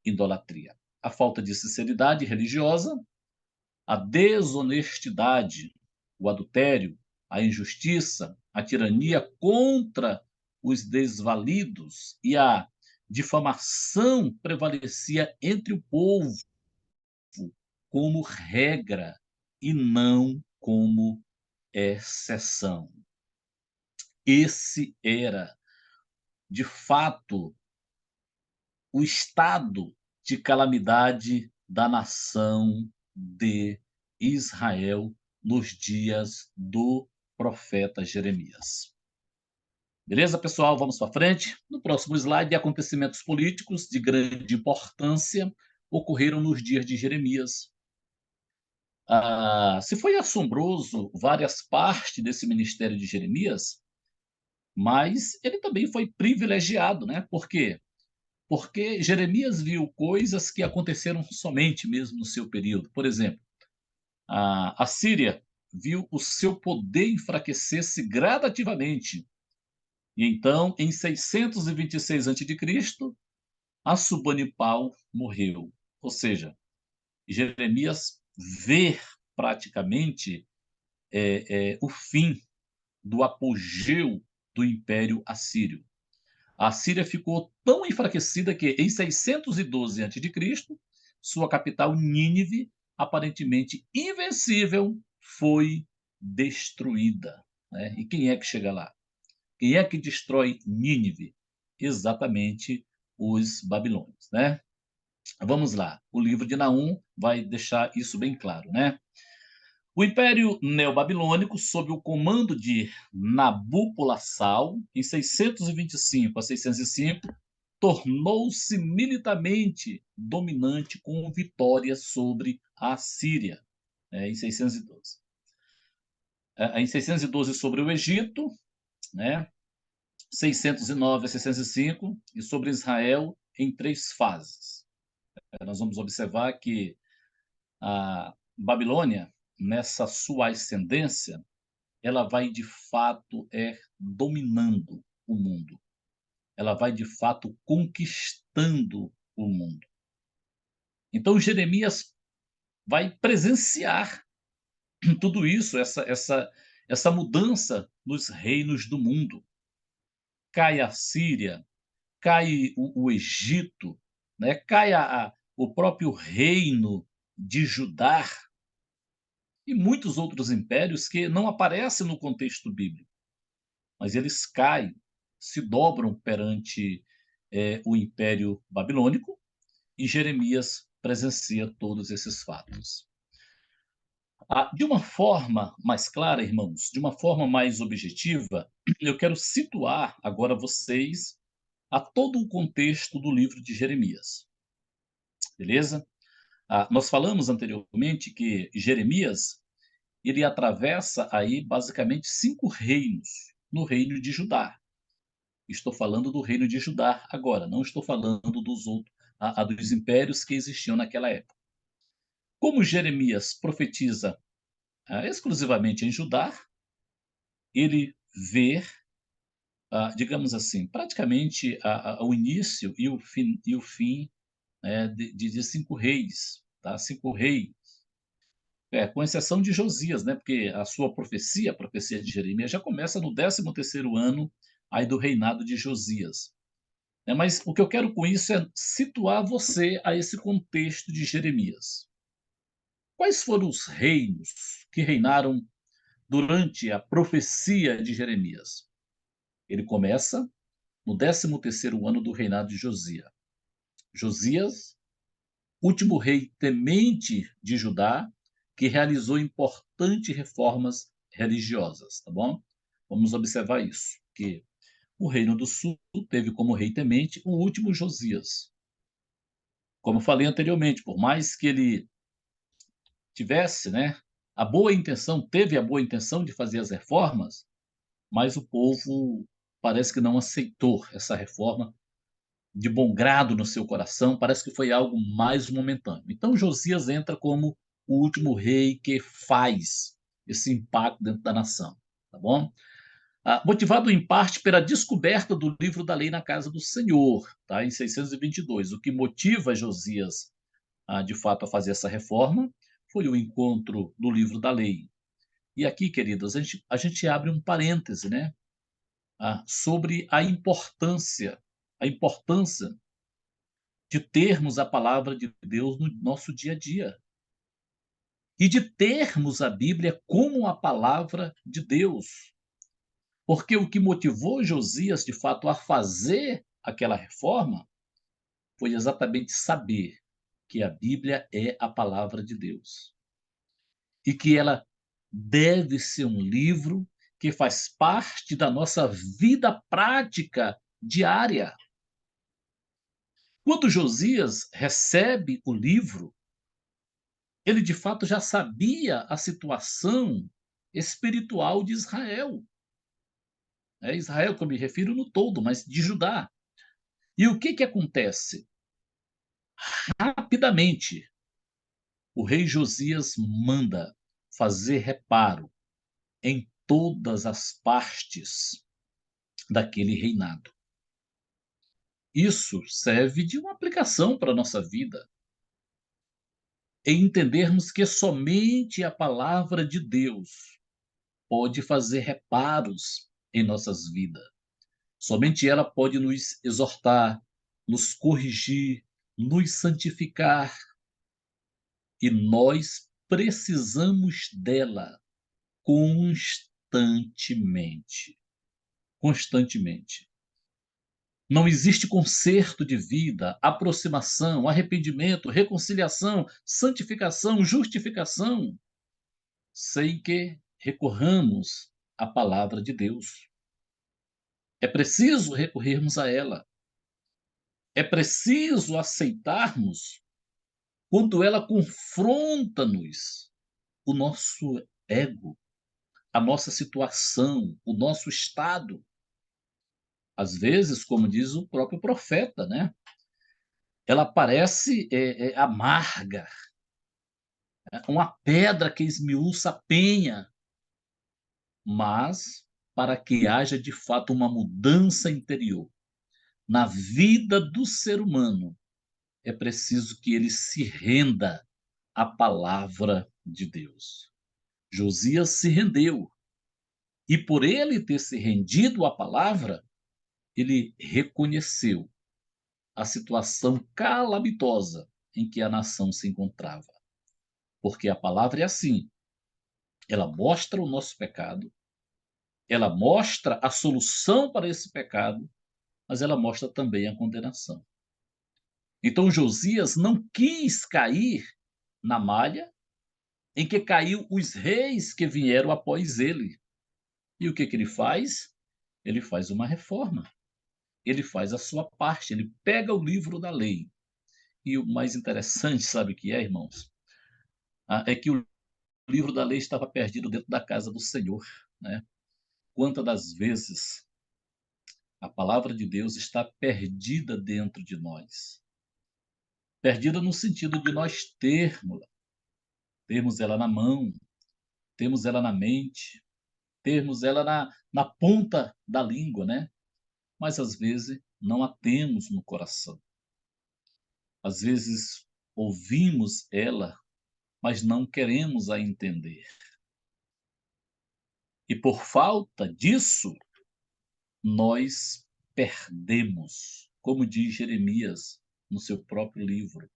idolatria. A falta de sinceridade religiosa, a desonestidade, o adultério, a injustiça, a tirania contra os desvalidos e a difamação prevalecia entre o povo como regra e não como exceção. Esse era, de fato, o estado de calamidade da nação de Israel nos dias do profeta Jeremias. Beleza, pessoal? Vamos para frente. No próximo slide, acontecimentos políticos de grande importância ocorreram nos dias de Jeremias. Se foi assombroso várias partes desse ministério de Jeremias, mas ele também foi privilegiado, né? Por quê? Porque Jeremias viu coisas que aconteceram somente mesmo no seu período. Por exemplo, a Síria viu o seu poder enfraquecer-se gradativamente. E então, em 626 a.C., Assurbanipal morreu. Ou seja, Jeremias vê praticamente o fim do apogeu do Império Assírio. A Síria ficou tão enfraquecida que, em 612 a.C., sua capital, Nínive, aparentemente invencível, foi destruída. Né? E quem é que chega lá? Quem é que destrói Nínive? Exatamente os babilônios. Né? Vamos lá. O livro de Naum vai deixar isso bem claro. Né? O Império Neobabilônico, sob o comando de Nabopolassar, em 625 a 605, tornou-se militarmente dominante com vitória sobre a Síria, em 612. Em 612 sobre o Egito, né, 609 a 605, e sobre Israel em 3 fases. Nós vamos observar que a Babilônia, nessa sua ascendência, ela vai de fato dominando o mundo. Ela vai de fato conquistando o mundo. Então Jeremias vai presenciar tudo isso, essa mudança nos reinos do mundo. Cai a Síria, cai o Egito, né? Cai o próprio reino de Judá e muitos outros impérios que não aparecem no contexto bíblico, mas eles caem, se dobram perante o Império Babilônico, e Jeremias presencia todos esses fatos. De uma forma mais clara, irmãos, de uma forma mais objetiva, eu quero situar agora vocês a todo o contexto do livro de Jeremias. Beleza? Nós falamos anteriormente que Jeremias ele atravessa aí basicamente 5 reinos no reino de Judá. Estou falando do reino de Judá agora, não estou falando dos impérios que existiam naquela época. Como Jeremias profetiza exclusivamente em Judá, ele vê, digamos assim, praticamente o início e o fim, de cinco reis, tá? Cinco reis, com exceção de Josias, né? Porque a sua profecia, a profecia de Jeremias, já começa no 13º ano aí do reinado de Josias. Mas o que eu quero com isso é situar você a esse contexto de Jeremias. Quais foram os reinos que reinaram durante a profecia de Jeremias? Ele começa no 13º ano do reinado de Josias. Josias, último rei temente de Judá, que realizou importantes reformas religiosas, tá bom? Vamos observar isso, que o reino do sul teve como rei temente o último Josias. Como eu falei anteriormente, por mais que ele tivesse, né, teve a boa intenção de fazer as reformas, mas o povo parece que não aceitou essa reforma de bom grado no seu coração, parece que foi algo mais momentâneo. Então Josias entra como o último rei que faz esse impacto dentro da nação, tá bom? Motivado em parte pela descoberta do livro da lei na casa do Senhor, tá? Em 622. O que motiva Josias, de fato, a fazer essa reforma foi o encontro do livro da lei. E aqui, queridos, a gente abre um parêntese, né? Sobre a importância de termos a palavra de Deus no nosso dia a dia. E de termos a Bíblia como a palavra de Deus. Porque o que motivou Josias, de fato, a fazer aquela reforma foi exatamente saber que a Bíblia é a palavra de Deus. E que ela deve ser um livro que faz parte da nossa vida prática diária. Quando Josias recebe o livro, ele de fato já sabia a situação espiritual de Israel. É Israel que eu me refiro no todo, mas de Judá. E o que que acontece? Rapidamente, o rei Josias manda fazer reparo em todas as partes daquele reinado. Isso serve de uma aplicação para a nossa vida, em entendermos que somente a palavra de Deus pode fazer reparos em nossas vidas. Somente ela pode nos exortar, nos corrigir, nos santificar. E nós precisamos dela constantemente. Constantemente. Não existe conserto de vida, aproximação, arrependimento, reconciliação, santificação, justificação, sem que recorramos à palavra de Deus. É preciso recorrermos a ela. É preciso aceitarmos quando ela confronta-nos, o nosso ego, a nossa situação, o nosso estado. Às vezes, como diz o próprio profeta, né? Ela parece amarga, uma pedra que esmiuça a penha, mas para que haja de fato uma mudança interior na vida do ser humano, é preciso que ele se renda à palavra de Deus. Josias se rendeu, e por ele ter se rendido à palavra, ele reconheceu a situação calamitosa em que a nação se encontrava. Porque a palavra é assim, ela mostra o nosso pecado, ela mostra a solução para esse pecado, mas ela mostra também a condenação. Então Josias não quis cair na malha em que caiu os reis que vieram após ele. E o que que ele faz? Ele faz uma reforma. Ele faz a sua parte, ele pega o livro da lei. E o mais interessante, sabe o que é, irmãos? É que o livro da lei estava perdido dentro da casa do Senhor, né? Quantas das vezes A palavra de Deus está perdida dentro de nós. Perdida no sentido de nós termos ela na mão, termos ela na mente, termos ela na ponta da língua, né? Mas às vezes não a temos no coração. Às vezes ouvimos ela, mas não queremos a entender. E por falta disso, nós perdemos, como diz Jeremias no seu próprio livro,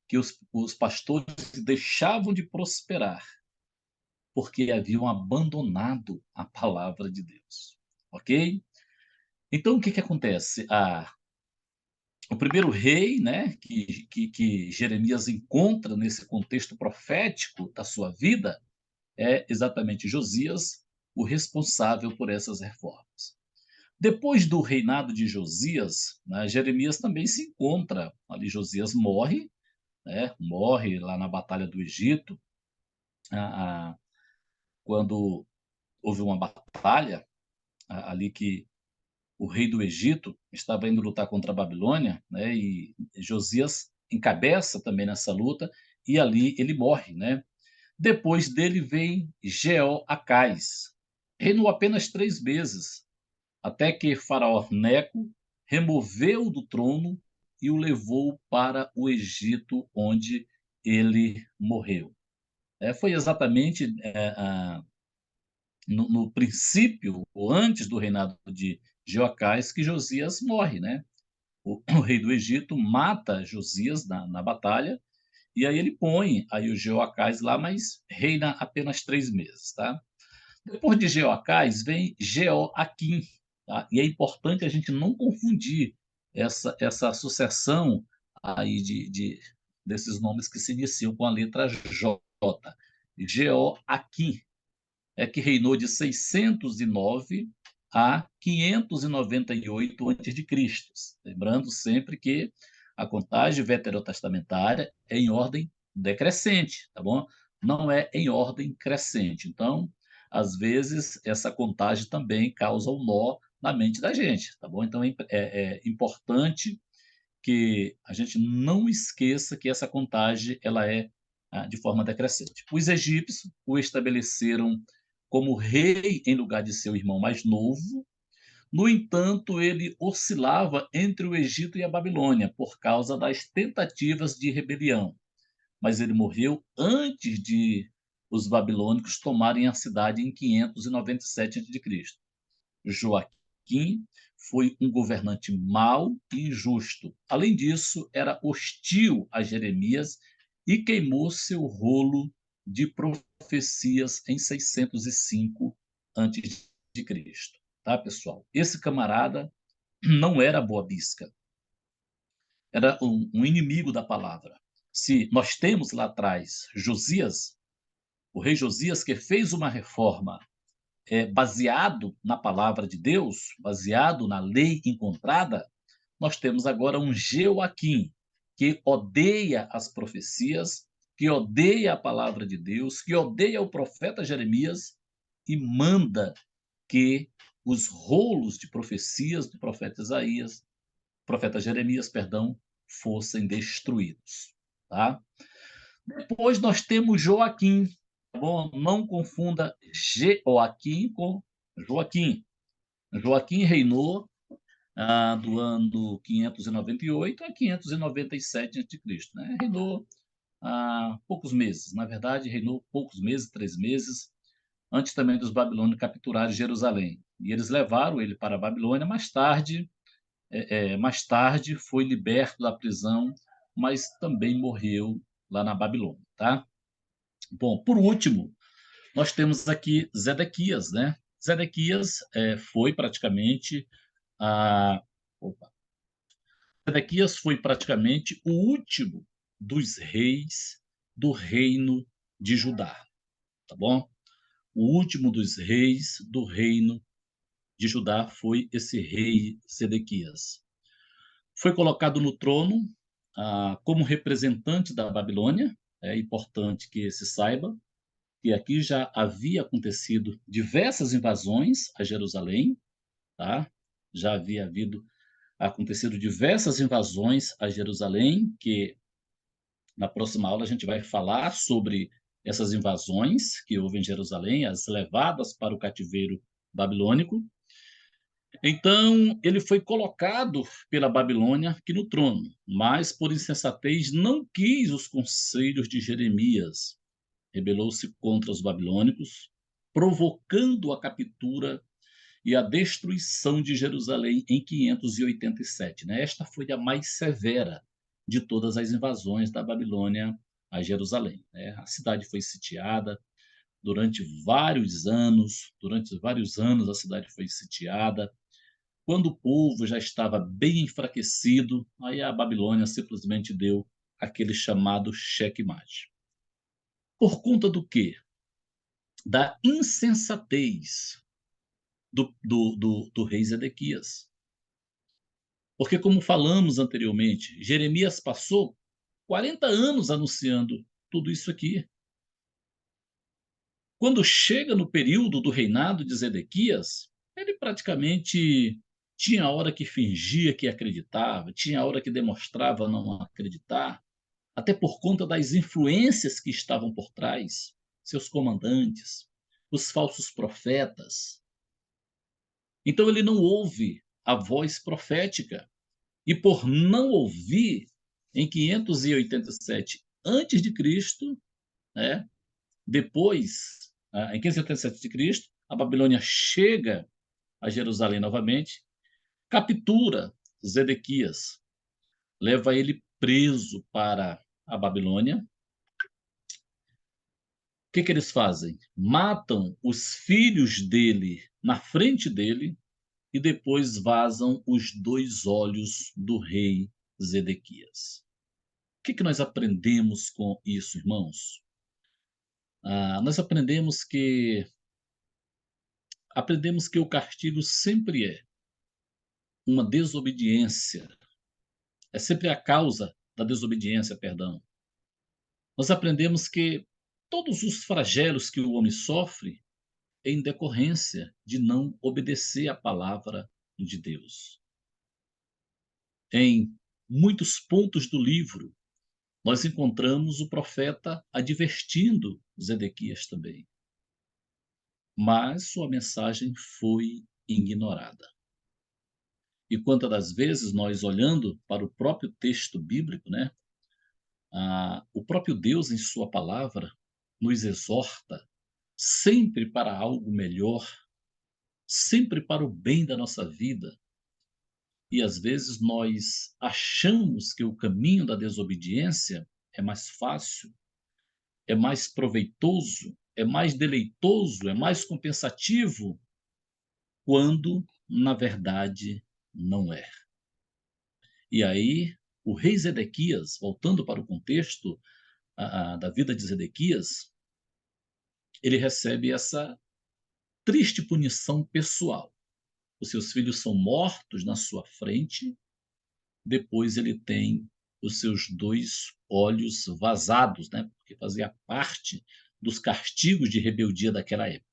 que os pastores deixavam de prosperar porque haviam abandonado a palavra de Deus. Ok? Então, o que acontece? O primeiro rei, né, que Jeremias encontra nesse contexto profético da sua vida é exatamente Josias, o responsável por essas reformas. Depois do reinado de Josias, né, Jeremias também se encontra ali. Josias morre, né, morre lá na Batalha do Egito, quando houve uma batalha ali que o rei do Egito estava indo lutar contra a Babilônia, né, e Josias encabeça também nessa luta, e ali ele morre, né? Depois dele vem Jeoacás. Reinou apenas 3 meses, até que Faraó Neco removeu do trono e o levou para o Egito, onde ele morreu. Foi exatamente no princípio, ou antes do reinado de Jeoacás, que Josias morre, né? O rei do Egito mata Josias na batalha, e aí ele põe aí o Jeoacás lá, mas reina apenas 3 meses, tá? Depois de Jeoacás vem Jeoaquim, tá? E é importante a gente não confundir essa sucessão aí desses nomes que se iniciam com a letra J. Jeoaquim que reinou de 609 a 598 a.C. Lembrando sempre que a contagem veterotestamentária é em ordem decrescente, tá bom? Não é em ordem crescente. Então, às vezes, essa contagem também causa um nó na mente da gente, tá bom? Então, é importante que a gente não esqueça que essa contagem ela é de forma decrescente. Os egípcios o estabeleceram como rei em lugar de seu irmão mais novo. No entanto, ele oscilava entre o Egito e a Babilônia por causa das tentativas de rebelião. Mas ele morreu antes de os babilônicos tomarem a cidade em 597 a.C. Joaquim foi um governante mau e injusto. Além disso, era hostil a Jeremias e queimou seu rolo de profecias em 605 a.C. Tá, pessoal? Esse camarada não era boa bisca, era um inimigo da palavra. Se nós temos lá atrás Josias, o rei Josias, que fez uma reforma baseado na palavra de Deus, baseado na lei encontrada, nós temos agora um Jeoaquim, que odeia as profecias, que odeia a palavra de Deus, que odeia o profeta Jeremias e manda que os rolos de profecias do profeta Jeremias, perdão, fossem destruídos, tá? Depois nós temos Joaquim, tá bom? Não confunda Jeoaquim com Joaquim. Joaquim reinou do ano 598 a 597 a.C., né? Reinou poucos meses, na verdade, reinou poucos meses, 3 meses, antes também dos babilônios capturarem Jerusalém. E eles levaram ele para a Babilônia. Mais tarde foi liberto da prisão, mas também morreu lá na Babilônia, tá? Bom, por último, nós temos aqui Zedequias, né? Zedequias foi praticamente a. Opa. Zedequias foi praticamente o último dos reis do reino de Judá, tá bom? O último dos reis do reino de Judá foi esse rei Zedequias. Foi colocado no trono como representante da Babilônia. É importante que se saiba que aqui já havia acontecido diversas invasões a Jerusalém, tá? já havia acontecido diversas invasões a Jerusalém, que na próxima aula a gente vai falar sobre essas invasões que houve em Jerusalém, as levadas para o cativeiro babilônico. Então, ele foi colocado pela Babilônia aqui no trono, mas por insensatez não quis os conselhos de Jeremias. Rebelou-se contra os babilônicos, provocando a captura e a destruição de Jerusalém em 587. Né? Esta foi a mais severa de todas as invasões da Babilônia a Jerusalém. Né? A cidade foi sitiada durante vários anos a cidade foi sitiada. Quando o povo já estava bem enfraquecido, aí a Babilônia simplesmente deu aquele chamado checkmate. Por conta do quê? Da insensatez do rei Zedequias. Porque, como falamos anteriormente, Jeremias passou 40 anos anunciando tudo isso aqui. Quando chega no período do reinado de Zedequias, ele praticamente tinha hora que fingia que acreditava, tinha hora que demonstrava não acreditar, até por conta das influências que estavam por trás, seus comandantes, os falsos profetas. Então ele não ouve a voz profética. E por não ouvir, em 587 antes de Cristo, né, depois, em 587 de Cristo, a Babilônia chega a Jerusalém novamente, captura Zedequias, leva ele preso para a Babilônia. O que eles fazem? Matam os filhos dele na frente dele e depois vazam os 2 olhos do rei Zedequias. O que nós aprendemos com isso, irmãos? Nós aprendemos que o castigo sempre é uma desobediência, é sempre a causa da desobediência, perdão. Nós aprendemos que todos os flagelos que o homem sofre é em decorrência de não obedecer à palavra de Deus. Em muitos pontos do livro, nós encontramos o profeta advertindo Zedequias também. Mas sua mensagem foi ignorada. E quantas das vezes nós, olhando para o próprio texto bíblico, né, o próprio Deus, em sua palavra, nos exorta sempre para algo melhor, sempre para o bem da nossa vida. E às vezes nós achamos que o caminho da desobediência é mais fácil, é mais proveitoso, é mais deleitoso, é mais compensativo, quando, na verdade, não é. E aí, o rei Zedequias, voltando para o contexto da vida de Zedequias, ele recebe essa triste punição pessoal. Os seus filhos são mortos na sua frente, depois ele tem os seus 2 olhos vazados, né? Porque fazia parte dos castigos de rebeldia daquela época.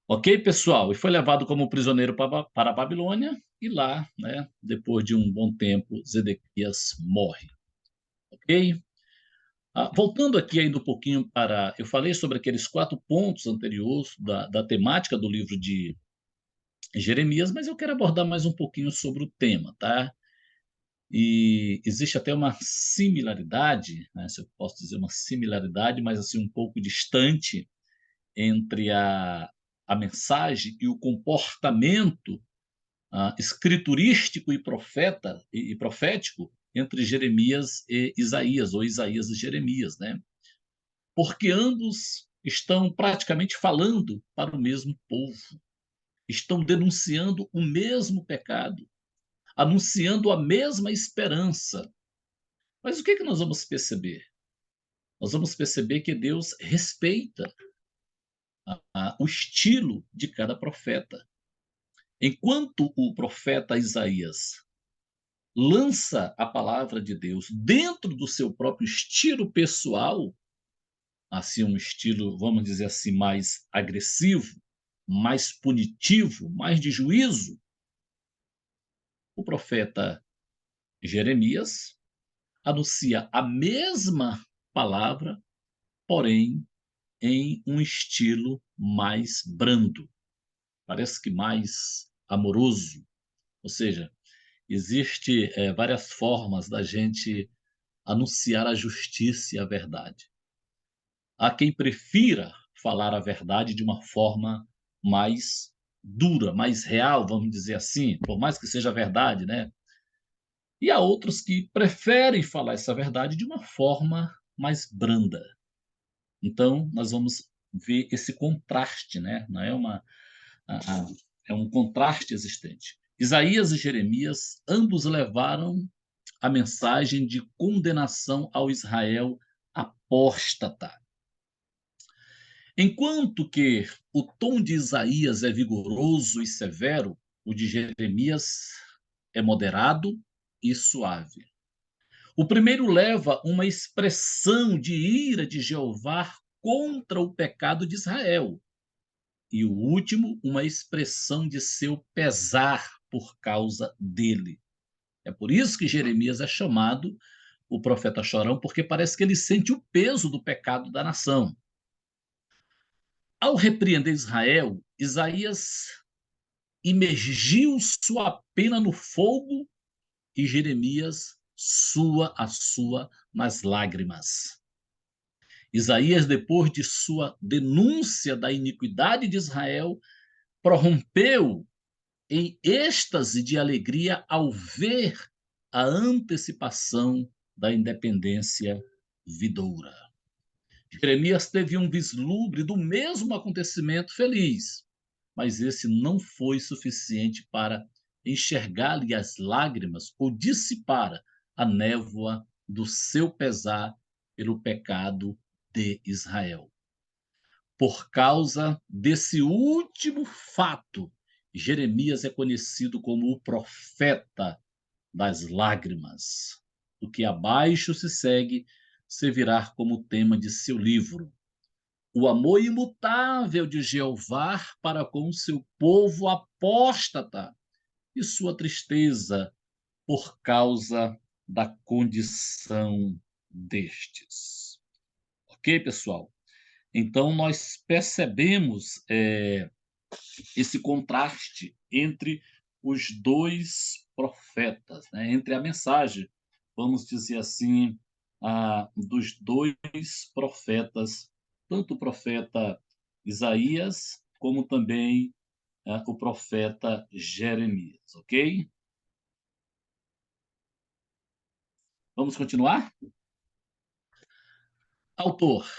Ok, pessoal? E foi levado como prisioneiro para a Babilônia, e lá, né, depois de um bom tempo, Zedequias morre. Ok? Voltando aqui ainda um pouquinho para... Eu falei sobre aqueles 4 pontos anteriores da temática do livro de Jeremias, mas eu quero abordar mais um pouquinho sobre o tema, tá? E existe até uma similaridade, né, se eu posso dizer uma similaridade, mas assim um pouco distante, entre a mensagem e o comportamento escriturístico e profético entre Jeremias e Isaías, ou Isaías e Jeremias, né? Porque ambos estão praticamente falando para o mesmo povo, estão denunciando o mesmo pecado, anunciando a mesma esperança. Mas o que nós vamos perceber? Nós vamos perceber que Deus respeita o estilo de cada profeta. Enquanto o profeta Isaías lança a palavra de Deus dentro do seu próprio estilo pessoal, assim um estilo, vamos dizer assim, mais agressivo, mais punitivo, mais de juízo, o profeta Jeremias anuncia a mesma palavra, porém em um estilo mais brando, parece que mais amoroso. Ou seja, existe várias formas da gente anunciar a justiça e a verdade. Há quem prefira falar a verdade de uma forma mais dura, mais real, vamos dizer assim, por mais que seja verdade, né? E há outros que preferem falar essa verdade de uma forma mais branda. Então, nós vamos ver esse contraste, né? Não é é um contraste existente. Isaías e Jeremias, ambos levaram a mensagem de condenação ao Israel apóstata. Enquanto que o tom de Isaías é vigoroso e severo, o de Jeremias é moderado e suave. O primeiro leva uma expressão de ira de Jeová contra o pecado de Israel, e o último, uma expressão de seu pesar por causa dele. É por isso que Jeremias é chamado o profeta chorão, porque parece que ele sente o peso do pecado da nação. Ao repreender Israel, Isaías imergiu sua pena no fogo e Jeremias sua a sua nas lágrimas. Isaías, depois de sua denúncia da iniquidade de Israel, prorrompeu em êxtase de alegria ao ver a antecipação da independência vidoura. Jeremias teve um vislumbre do mesmo acontecimento feliz, mas esse não foi suficiente para enxergar-lhe as lágrimas ou dissipar a névoa do seu pesar pelo pecado de Israel. Por causa desse último fato, Jeremias é conhecido como o profeta das lágrimas. O que abaixo se segue servirá como tema de seu livro. O amor imutável de Jeová para com o seu povo apóstata e sua tristeza por causa da condição destes. Ok, pessoal? Então, nós percebemos esse contraste entre os dois profetas, né? Entre a mensagem, vamos dizer assim, dos dois profetas, tanto o profeta Isaías, como também o profeta Jeremias, ok? Vamos continuar? Autor,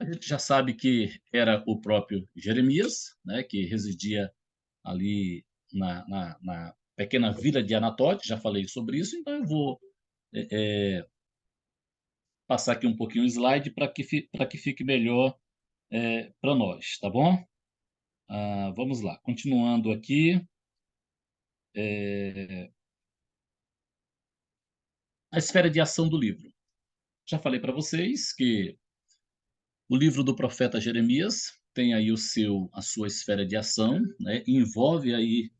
a gente já sabe que era o próprio Jeremias, né, que residia ali na pequena vila de Anatote, já falei sobre isso, então eu vou passar aqui um pouquinho o slide para que fique melhor para nós, tá bom? Vamos lá, continuando aqui. A esfera de ação do livro. Já falei para vocês que o livro do profeta Jeremias tem aí a sua esfera de ação, né? Envolve aí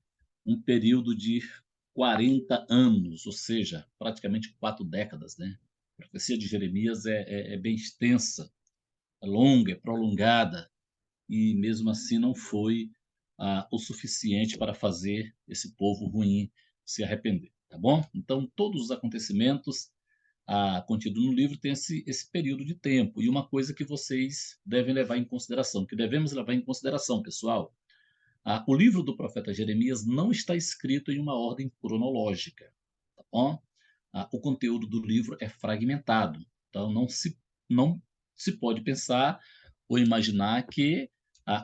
um período de 40 anos, ou seja, praticamente 4 décadas, né? A profecia de Jeremias é bem extensa, é longa, é prolongada, e mesmo assim não foi o suficiente para fazer esse povo ruim se arrepender, tá bom? Então, todos os acontecimentos contidos no livro têm esse período de tempo, e uma coisa que vocês devem levar em consideração, que devemos levar em consideração, pessoal, o livro do profeta Jeremias não está escrito em uma ordem cronológica, tá bom? O conteúdo do livro é fragmentado, então não se pode pensar ou imaginar que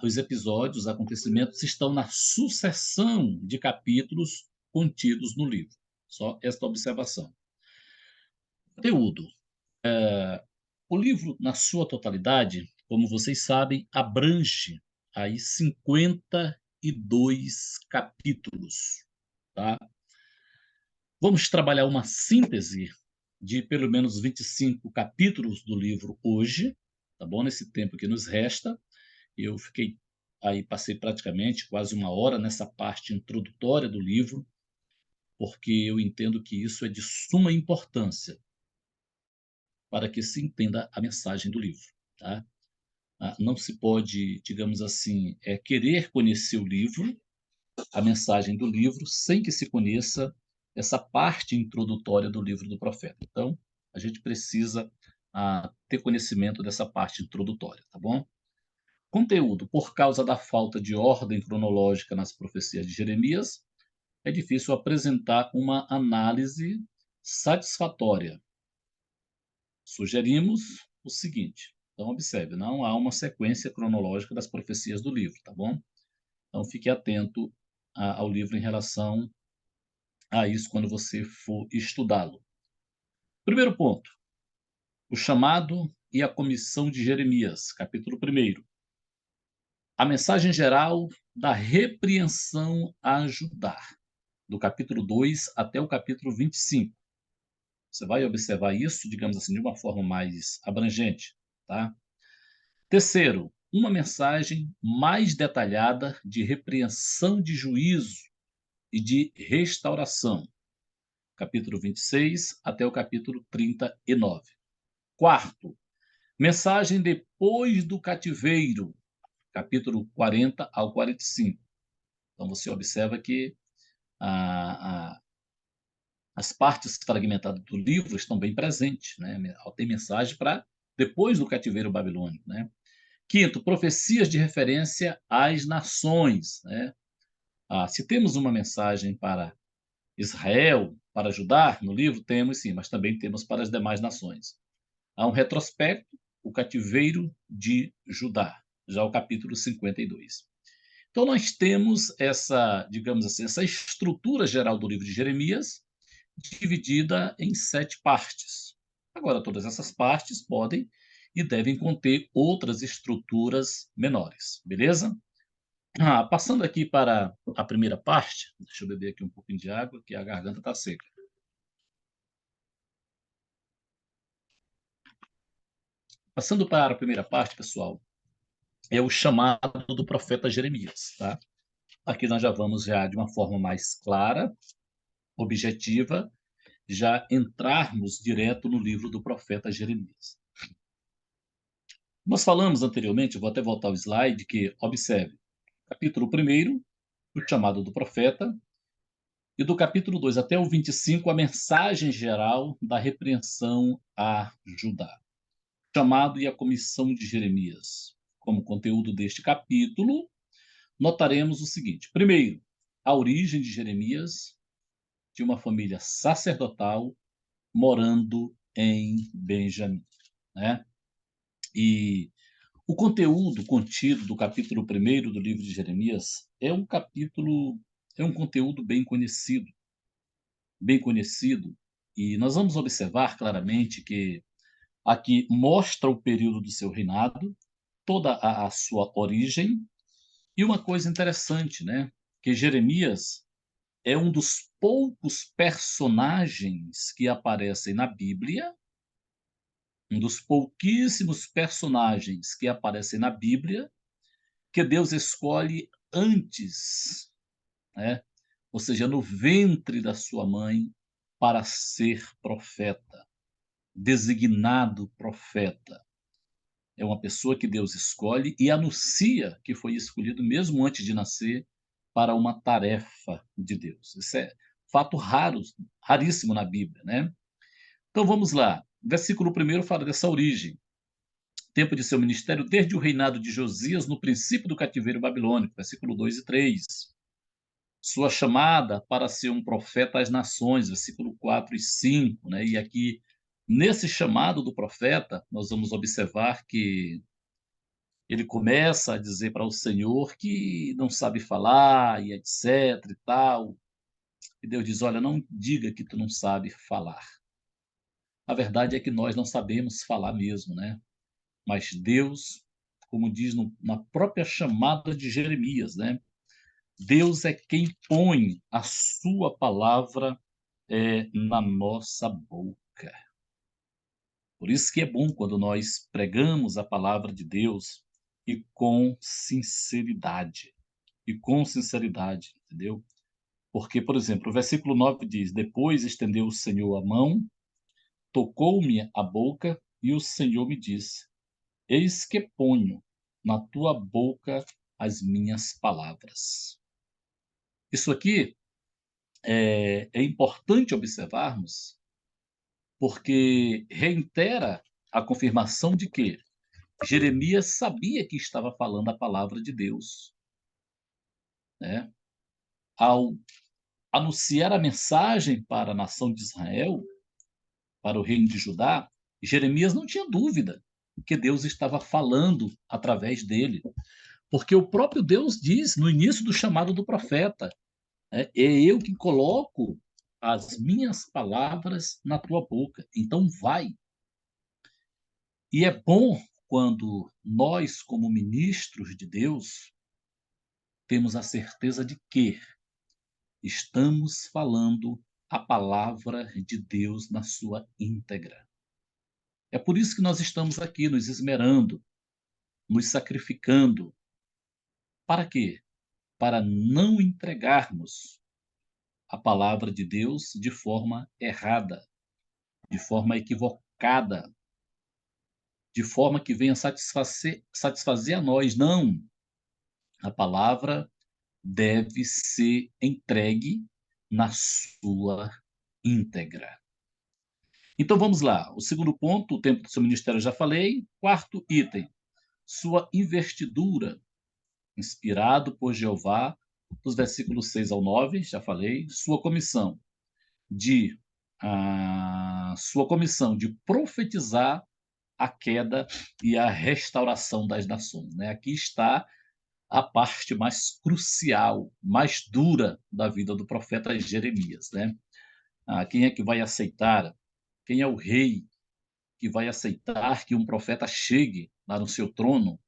os episódios, os acontecimentos estão na sucessão de capítulos contidos no livro. Só esta observação. Conteúdo. O livro, na sua totalidade, como vocês sabem, abrange aí 52 capítulos, tá? Vamos trabalhar uma síntese de pelo menos 25 capítulos do livro hoje, tá bom? Nesse tempo que nos resta. Eu fiquei aí, passei praticamente quase uma hora nessa parte introdutória do livro, porque eu entendo que isso é de suma importância para que se entenda a mensagem do livro, tá? Não se pode, digamos assim, querer conhecer o livro, a mensagem do livro, sem que se conheça essa parte introdutória do livro do profeta. Então, a gente precisa ter conhecimento dessa parte introdutória, tá bom? Conteúdo. Por causa da falta de ordem cronológica nas profecias de Jeremias, é difícil apresentar uma análise satisfatória. Sugerimos o seguinte, então observe, não há uma sequência cronológica das profecias do livro, tá bom? Então fique atento ao livro em relação a isso quando você for estudá-lo. Primeiro ponto, o chamado e a comissão de Jeremias, capítulo 1º. A mensagem geral da repreensão a Judá, do capítulo 2 até o capítulo 25. Você vai observar isso, digamos assim, de uma forma mais abrangente, tá? Terceiro, uma mensagem mais detalhada de repreensão de juízo e de restauração, capítulo 26 até o capítulo 39. Quarto, mensagem depois do cativeiro, capítulo 40 ao 45. Então você observa que as partes fragmentadas do livro estão bem presentes, né? Tem mensagem para depois do cativeiro babilônico, né? Quinto, profecias de referência às nações, né? Se temos uma mensagem para Israel, para Judá, no livro, temos sim, mas também temos para as demais nações. Há um retrospecto, o cativeiro de Judá, já o capítulo 52. Então nós temos essa, digamos assim, essa estrutura geral do livro de Jeremias, dividida em 7 partes. Agora, todas essas partes podem e devem conter outras estruturas menores, beleza? Passando aqui para a primeira parte, deixa eu beber aqui um pouquinho de água, que a garganta está seca. Passando para a primeira parte, pessoal, é o chamado do profeta Jeremias, tá? Aqui nós já vamos já de uma forma mais clara, objetiva, já entrarmos direto no livro do profeta Jeremias. Nós falamos anteriormente, vou até voltar ao slide, que, observe, capítulo 1º, o chamado do profeta, e do capítulo 2 até o 25, a mensagem geral da repreensão a Judá. Chamado e a comissão de Jeremias. Como conteúdo deste capítulo, notaremos o seguinte. Primeiro, a origem de Jeremias, de uma família sacerdotal, morando em Benjamim, né? E o conteúdo contido do capítulo 1º do livro de Jeremias é um conteúdo bem conhecido, e nós vamos observar claramente que aqui mostra o período do seu reinado, toda a sua origem, e uma coisa interessante, né, que Jeremias é um dos poucos personagens que aparecem na Bíblia, um dos pouquíssimos personagens que aparecem na Bíblia, que Deus escolhe antes, né? Ou seja, no ventre da sua mãe, para ser profeta, designado profeta. É uma pessoa que Deus escolhe e anuncia que foi escolhido mesmo antes de nascer para uma tarefa de Deus. Isso é fato raro, raríssimo na Bíblia, né? Então vamos lá. Versículo 1º fala dessa origem. Tempo de seu ministério desde o reinado de Josias no princípio do cativeiro babilônico, versículo 2 e 3. Sua chamada para ser um profeta às nações, versículo 4 e 5, né? E aqui, nesse chamado do profeta, nós vamos observar que ele começa a dizer para o Senhor que não sabe falar e etc e tal. E Deus diz: olha, não diga que tu não sabe falar. A verdade é que nós não sabemos falar mesmo, né? Mas Deus, como diz na própria chamada de Jeremias, né? Deus é quem põe a sua palavra na nossa boca. Por isso que é bom quando nós pregamos a palavra de Deus e com sinceridade. E com sinceridade, entendeu? Porque, por exemplo, o versículo 9 diz: Depois estendeu o Senhor a mão, tocou-me a boca, e o Senhor me disse: Eis que ponho na tua boca as minhas palavras. Isso aqui é importante observarmos, porque reitera a confirmação de que Jeremias sabia que estava falando a palavra de Deus, né? Ao anunciar a mensagem para a nação de Israel, para o reino de Judá, Jeremias não tinha dúvida que Deus estava falando através dele, porque o próprio Deus diz no início do chamado do profeta, né, é eu que coloco as minhas palavras na tua boca, então vai. E é bom quando nós, como ministros de Deus, temos a certeza de que estamos falando a palavra de Deus na sua íntegra. É por isso que nós estamos aqui nos esmerando, nos sacrificando. Para quê? Para não entregarmos a palavra de Deus de forma errada, de forma equivocada, de forma que venha satisfazer a nós. Não. A palavra deve ser entregue na sua íntegra. Então vamos lá. O segundo ponto, o tempo do seu ministério eu já falei. Quarto item, sua investidura, inspirado por Jeová, dos versículos 6 ao 9, já falei. De sua comissão de profetizar a queda e a restauração das nações, né? Aqui está a parte mais crucial, mais dura da vida do profeta Jeremias, né? Quem é que vai aceitar? Quem é o rei que vai aceitar que um profeta chegue lá no seu trono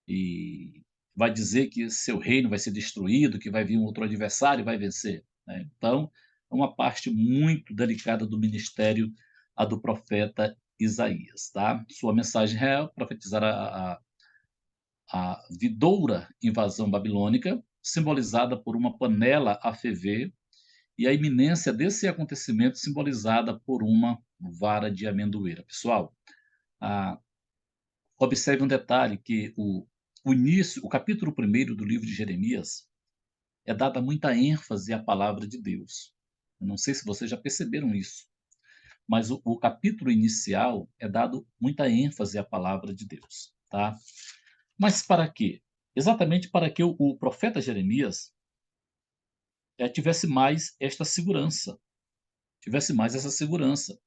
e vai dizer que seu reino vai ser destruído, que vai vir um outro adversário e vai vencer, né? Então, é uma parte muito delicada do ministério, a do profeta Isaías, tá? Sua mensagem é profetizar a vidoura invasão babilônica, simbolizada por uma panela a ferver, e a iminência desse acontecimento simbolizada por uma vara de amendoeira. Pessoal, ah, observe um detalhe que o capítulo 1º do livro de Jeremias é dada muita ênfase à palavra de Deus. Eu não sei se vocês já perceberam isso, mas o capítulo inicial é dado muita ênfase à palavra de Deus, tá? Mas para quê? Exatamente para que o profeta Jeremias tivesse mais esta segurança, tivesse mais essa segurança.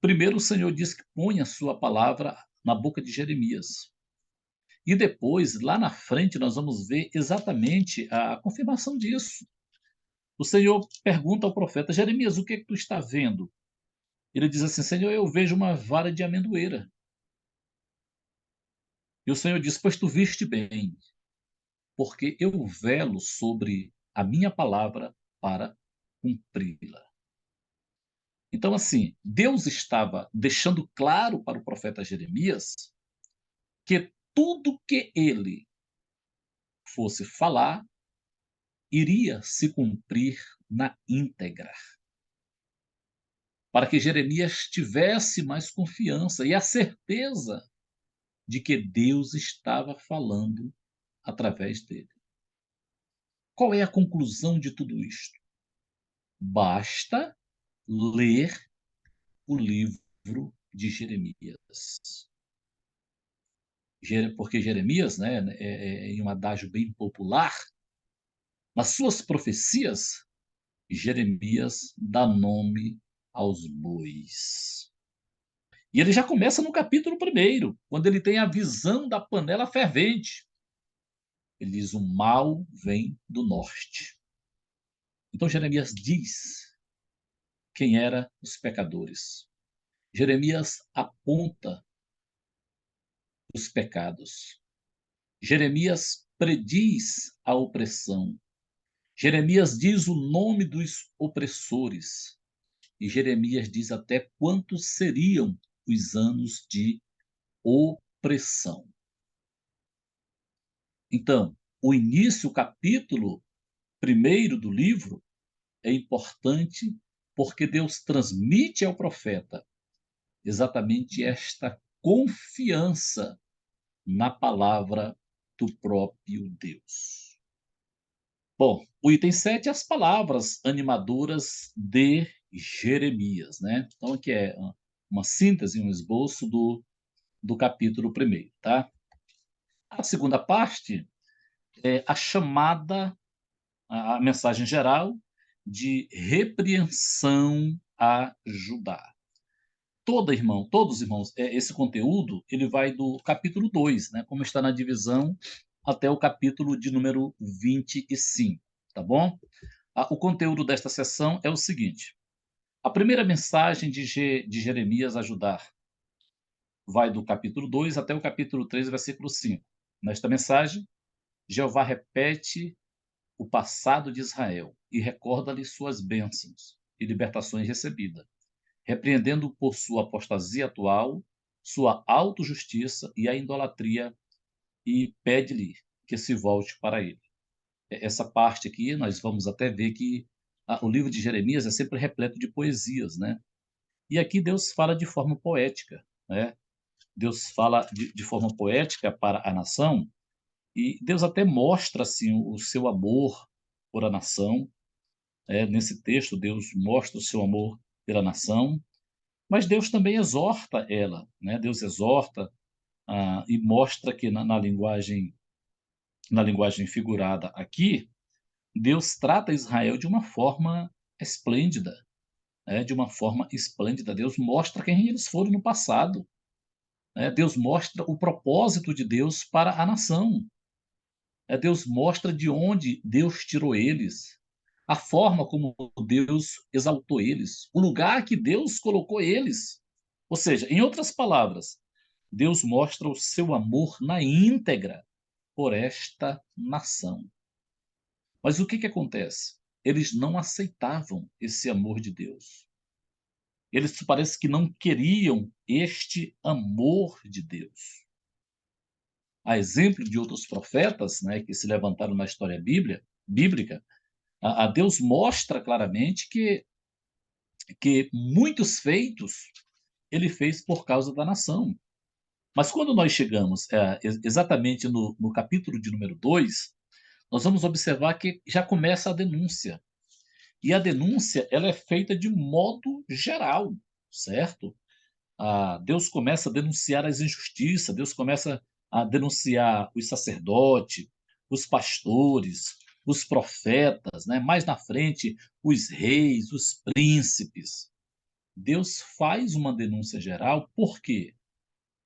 Primeiro, o Senhor diz que põe a sua palavra na boca de Jeremias. E depois, lá na frente, nós vamos ver exatamente a confirmação disso. O Senhor pergunta ao profeta Jeremias: o que é que tu está vendo? Ele diz assim: Senhor, eu vejo uma vara de amendoeira. E o Senhor diz: pois tu viste bem, porque eu velo sobre a minha palavra para cumpri-la. Então, assim, Deus estava deixando claro para o profeta Jeremias que tudo que ele fosse falar iria se cumprir na íntegra, para que Jeremias tivesse mais confiança e a certeza de que Deus estava falando através dele. Qual é a conclusão de tudo isto? Basta ler o livro de Jeremias. Porque Jeremias, né, em um adágio bem popular, nas suas profecias, Jeremias dá nome aos bois. E ele já começa no capítulo 1º, quando ele tem a visão da panela fervente. Ele diz: o mal vem do norte. Então Jeremias diz quem eram os pecadores. Jeremias aponta os pecados. Jeremias prediz a opressão. Jeremias diz o nome dos opressores. E Jeremias diz até quantos seriam os anos de opressão. Então, o capítulo 1º do livro, é importante porque Deus transmite ao profeta exatamente esta confiança na palavra do próprio Deus. Bom, o item 7 é as palavras animadoras de Jeremias, né? Então, aqui é uma síntese, um esboço do capítulo primeiro, tá? A segunda parte é a chamada, a mensagem geral de repreensão a Judá. Todos irmãos, esse conteúdo, ele vai do capítulo 2, né, como está na divisão, até o capítulo de número 25, tá bom? O conteúdo desta sessão é o seguinte: a primeira mensagem de Jeremias a Judá vai do capítulo 2 até o capítulo 3, versículo 5. Nesta mensagem, Jeová repete o passado de Israel e recorda-lhe suas bênçãos e libertações recebidas, repreendendo por sua apostasia atual, sua autojustiça e a idolatria, e pede-lhe que se volte para ele. Essa parte aqui, nós vamos até ver que o livro de Jeremias é sempre repleto de poesias, né? E aqui Deus fala de forma poética, né? Deus fala de forma poética para a nação, e Deus até mostra assim, o seu amor por a nação. Nesse texto, Deus mostra o seu amor pela nação, mas Deus também exorta ela, né? Deus exorta e mostra que na linguagem figurada aqui, Deus trata Israel de uma forma esplêndida, né? De uma forma esplêndida. Deus mostra quem eles foram no passado, né? Deus mostra o propósito de Deus para a nação. Deus mostra de onde Deus tirou eles, a forma como Deus exaltou eles, o lugar que Deus colocou eles. Ou seja, em outras palavras, Deus mostra o seu amor na íntegra por esta nação. Mas o que que acontece? Eles não aceitavam esse amor de Deus. Eles parece que não queriam este amor de Deus. A exemplo de outros profetas, né, que se levantaram na história bíblica, a Deus mostra claramente que muitos feitos ele fez por causa da nação. Mas quando nós chegamos exatamente no capítulo de número 2, nós vamos observar que já começa a denúncia. E a denúncia ela é feita de modo geral, certo? Deus começa a denunciar as injustiças, Deus começa a denunciar os sacerdotes, os pastores, os profetas, né? Mais na frente, os reis, os príncipes. Deus faz uma denúncia geral, por quê?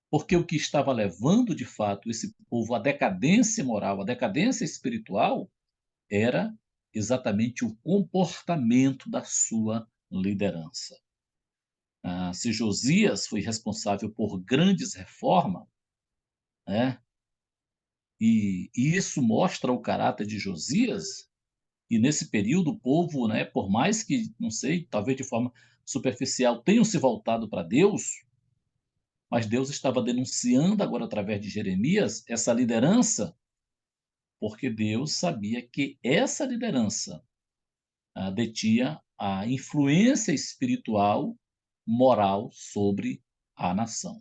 Porque o que estava levando de fato esse povo à decadência moral, à decadência espiritual, era exatamente o comportamento da sua liderança. Se Josias foi responsável por grandes reformas, né, e isso mostra o caráter de Josias, e nesse período o povo, né, por mais que, não sei, talvez de forma superficial, tenham se voltado para Deus, mas Deus estava denunciando agora através de Jeremias essa liderança, porque Deus sabia que essa liderança detinha a influência espiritual, moral sobre a nação.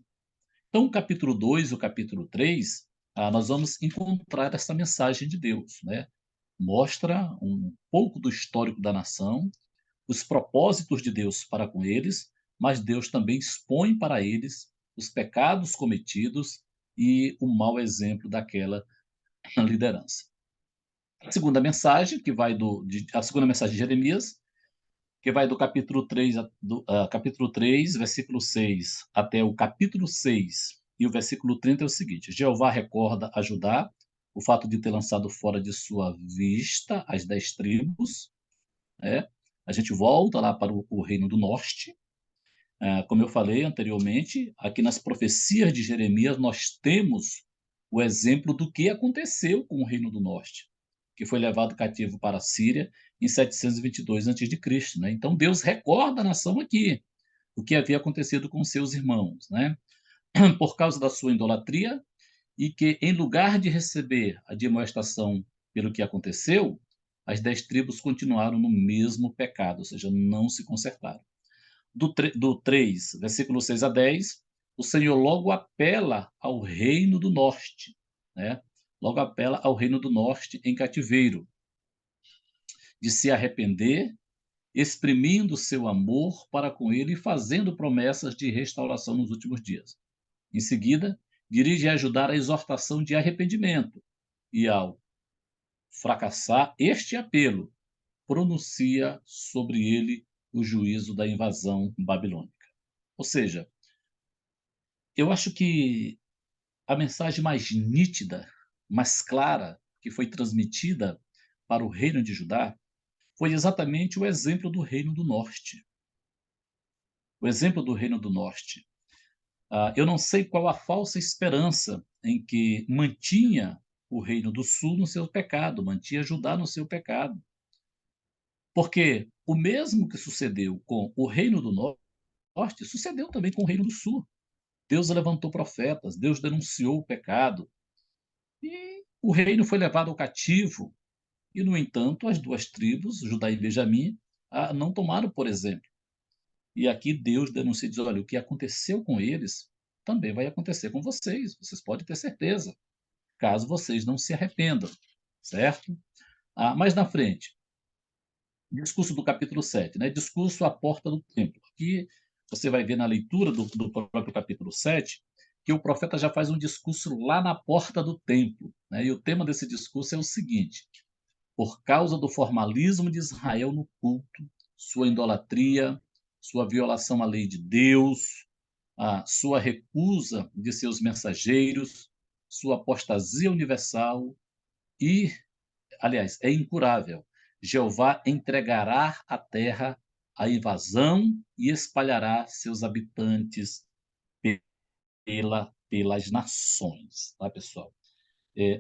Então, o capítulo 2 e o capítulo 3, nós vamos encontrar essa mensagem de Deus, né? Mostra um pouco do histórico da nação, os propósitos de Deus para com eles, mas Deus também expõe para eles os pecados cometidos e o mau exemplo daquela liderança. A segunda mensagem, a segunda mensagem de Jeremias, que vai do capítulo 3, capítulo 3, versículo 6, até o capítulo 6 e o versículo 30 é o seguinte: Jeová recorda a Judá o fato de ter lançado fora de sua vista as 10 tribos, né? A gente volta lá para o reino do norte. Como eu falei anteriormente, aqui nas profecias de Jeremias nós temos o exemplo do que aconteceu com o reino do norte, que foi levado cativo para a Síria em 722 a.C., né? Então Deus recorda a nação aqui o que havia acontecido com seus irmãos, né? Por causa da sua idolatria, e que em lugar de receber a demonstração pelo que aconteceu, as 10 tribos continuaram no mesmo pecado, ou seja, não se consertaram. Do 3, versículo 6 a 10, o Senhor logo apela ao reino do norte, né? Logo apela ao reino do norte em cativeiro, de se arrepender, exprimindo seu amor para com ele e fazendo promessas de restauração nos últimos dias. Em seguida, dirige a ajudar a exortação de arrependimento e, ao fracassar este apelo, pronuncia sobre ele o juízo da invasão babilônica. Ou seja, eu acho que a mensagem mais nítida, mais clara, que foi transmitida para o reino de Judá foi exatamente o exemplo do reino do norte. O exemplo do reino do norte. Eu não sei qual a falsa esperança em que mantinha o reino do sul no seu pecado, mantinha Judá no seu pecado. Porque o mesmo que sucedeu com o reino do norte, sucedeu também com o reino do sul. Deus levantou profetas, Deus denunciou o pecado, e o reino foi levado ao cativo. E, no entanto, as duas tribos, Judá e Benjamim, não tomaram por exemplo. E aqui Deus denuncia e diz: olha, o que aconteceu com eles também vai acontecer com vocês, vocês podem ter certeza, caso vocês não se arrependam, certo? Mais na frente, discurso do capítulo 7, né? Discurso à porta do templo. Aqui você vai ver na leitura do próprio capítulo 7 que o profeta já faz um discurso lá na porta do templo, né? E o tema desse discurso é o seguinte: por causa do formalismo de Israel no culto, sua idolatria, sua violação à lei de Deus, a sua recusa de seus mensageiros, sua apostasia universal e, aliás, é incurável. Jeová entregará a terra à invasão e espalhará seus habitantes pelas nações, tá, pessoal?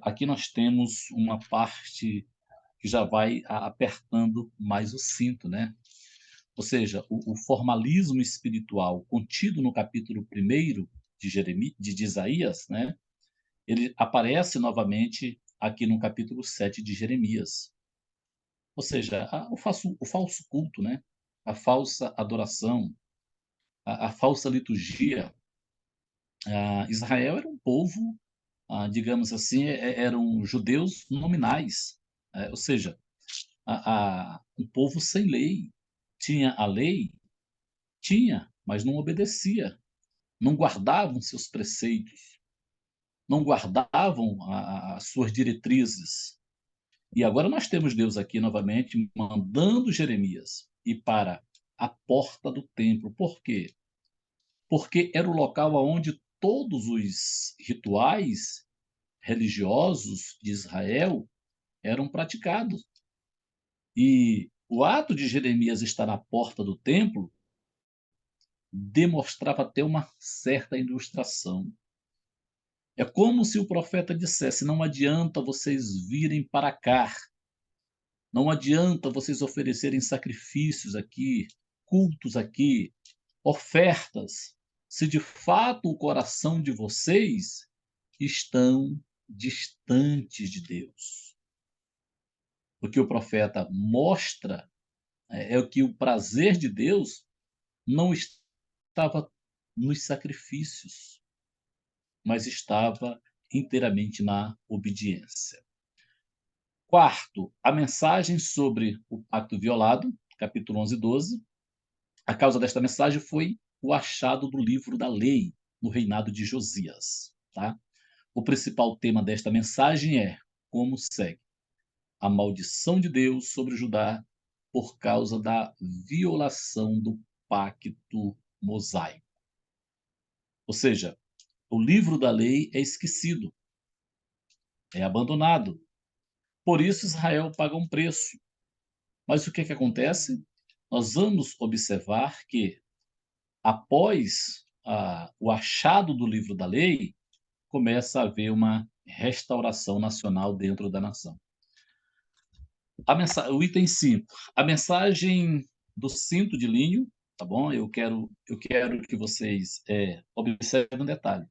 Aqui nós temos uma parte que já vai apertando mais o cinto, né? Ou seja, o formalismo espiritual contido no capítulo 1 de Isaías, né? Ele aparece novamente aqui no capítulo 7 de Jeremias. Ou seja, o falso culto, né? A falsa adoração, a falsa liturgia. Israel era um povo, digamos assim, eram judeus nominais, ou seja, um povo sem lei. Tinha a lei? Tinha, mas não obedecia. Não guardavam seus preceitos, não guardavam as suas diretrizes. E agora nós temos Deus aqui novamente mandando Jeremias ir para a porta do templo. Por quê? Porque era o local onde todos os rituais religiosos de Israel eram praticados. E o ato de Jeremias estar na porta do templo demonstrava até uma certa ilustração. É como se o profeta dissesse: não adianta vocês virem para cá, não adianta vocês oferecerem sacrifícios aqui, cultos aqui, ofertas, se de fato o coração de vocês estão distantes de Deus. O que o profeta mostra é que o prazer de Deus não estava nos sacrifícios, mas estava inteiramente na obediência. Quarto, a mensagem sobre o pacto violado, capítulo 11 e 12. A causa desta mensagem foi o achado do livro da lei no reinado de Josias. Tá? O principal tema desta mensagem é como segue: a maldição de Deus sobre Judá por causa da violação do pacto mosaico. Ou seja, o livro da lei é esquecido, é abandonado. Por isso Israel paga um preço. Mas o que acontece? Nós vamos observar que, após o achado do livro da lei, começa a haver uma restauração nacional dentro da nação. O item 5, a mensagem do cinto de linho, tá bom? Eu quero que vocês observem um detalhe,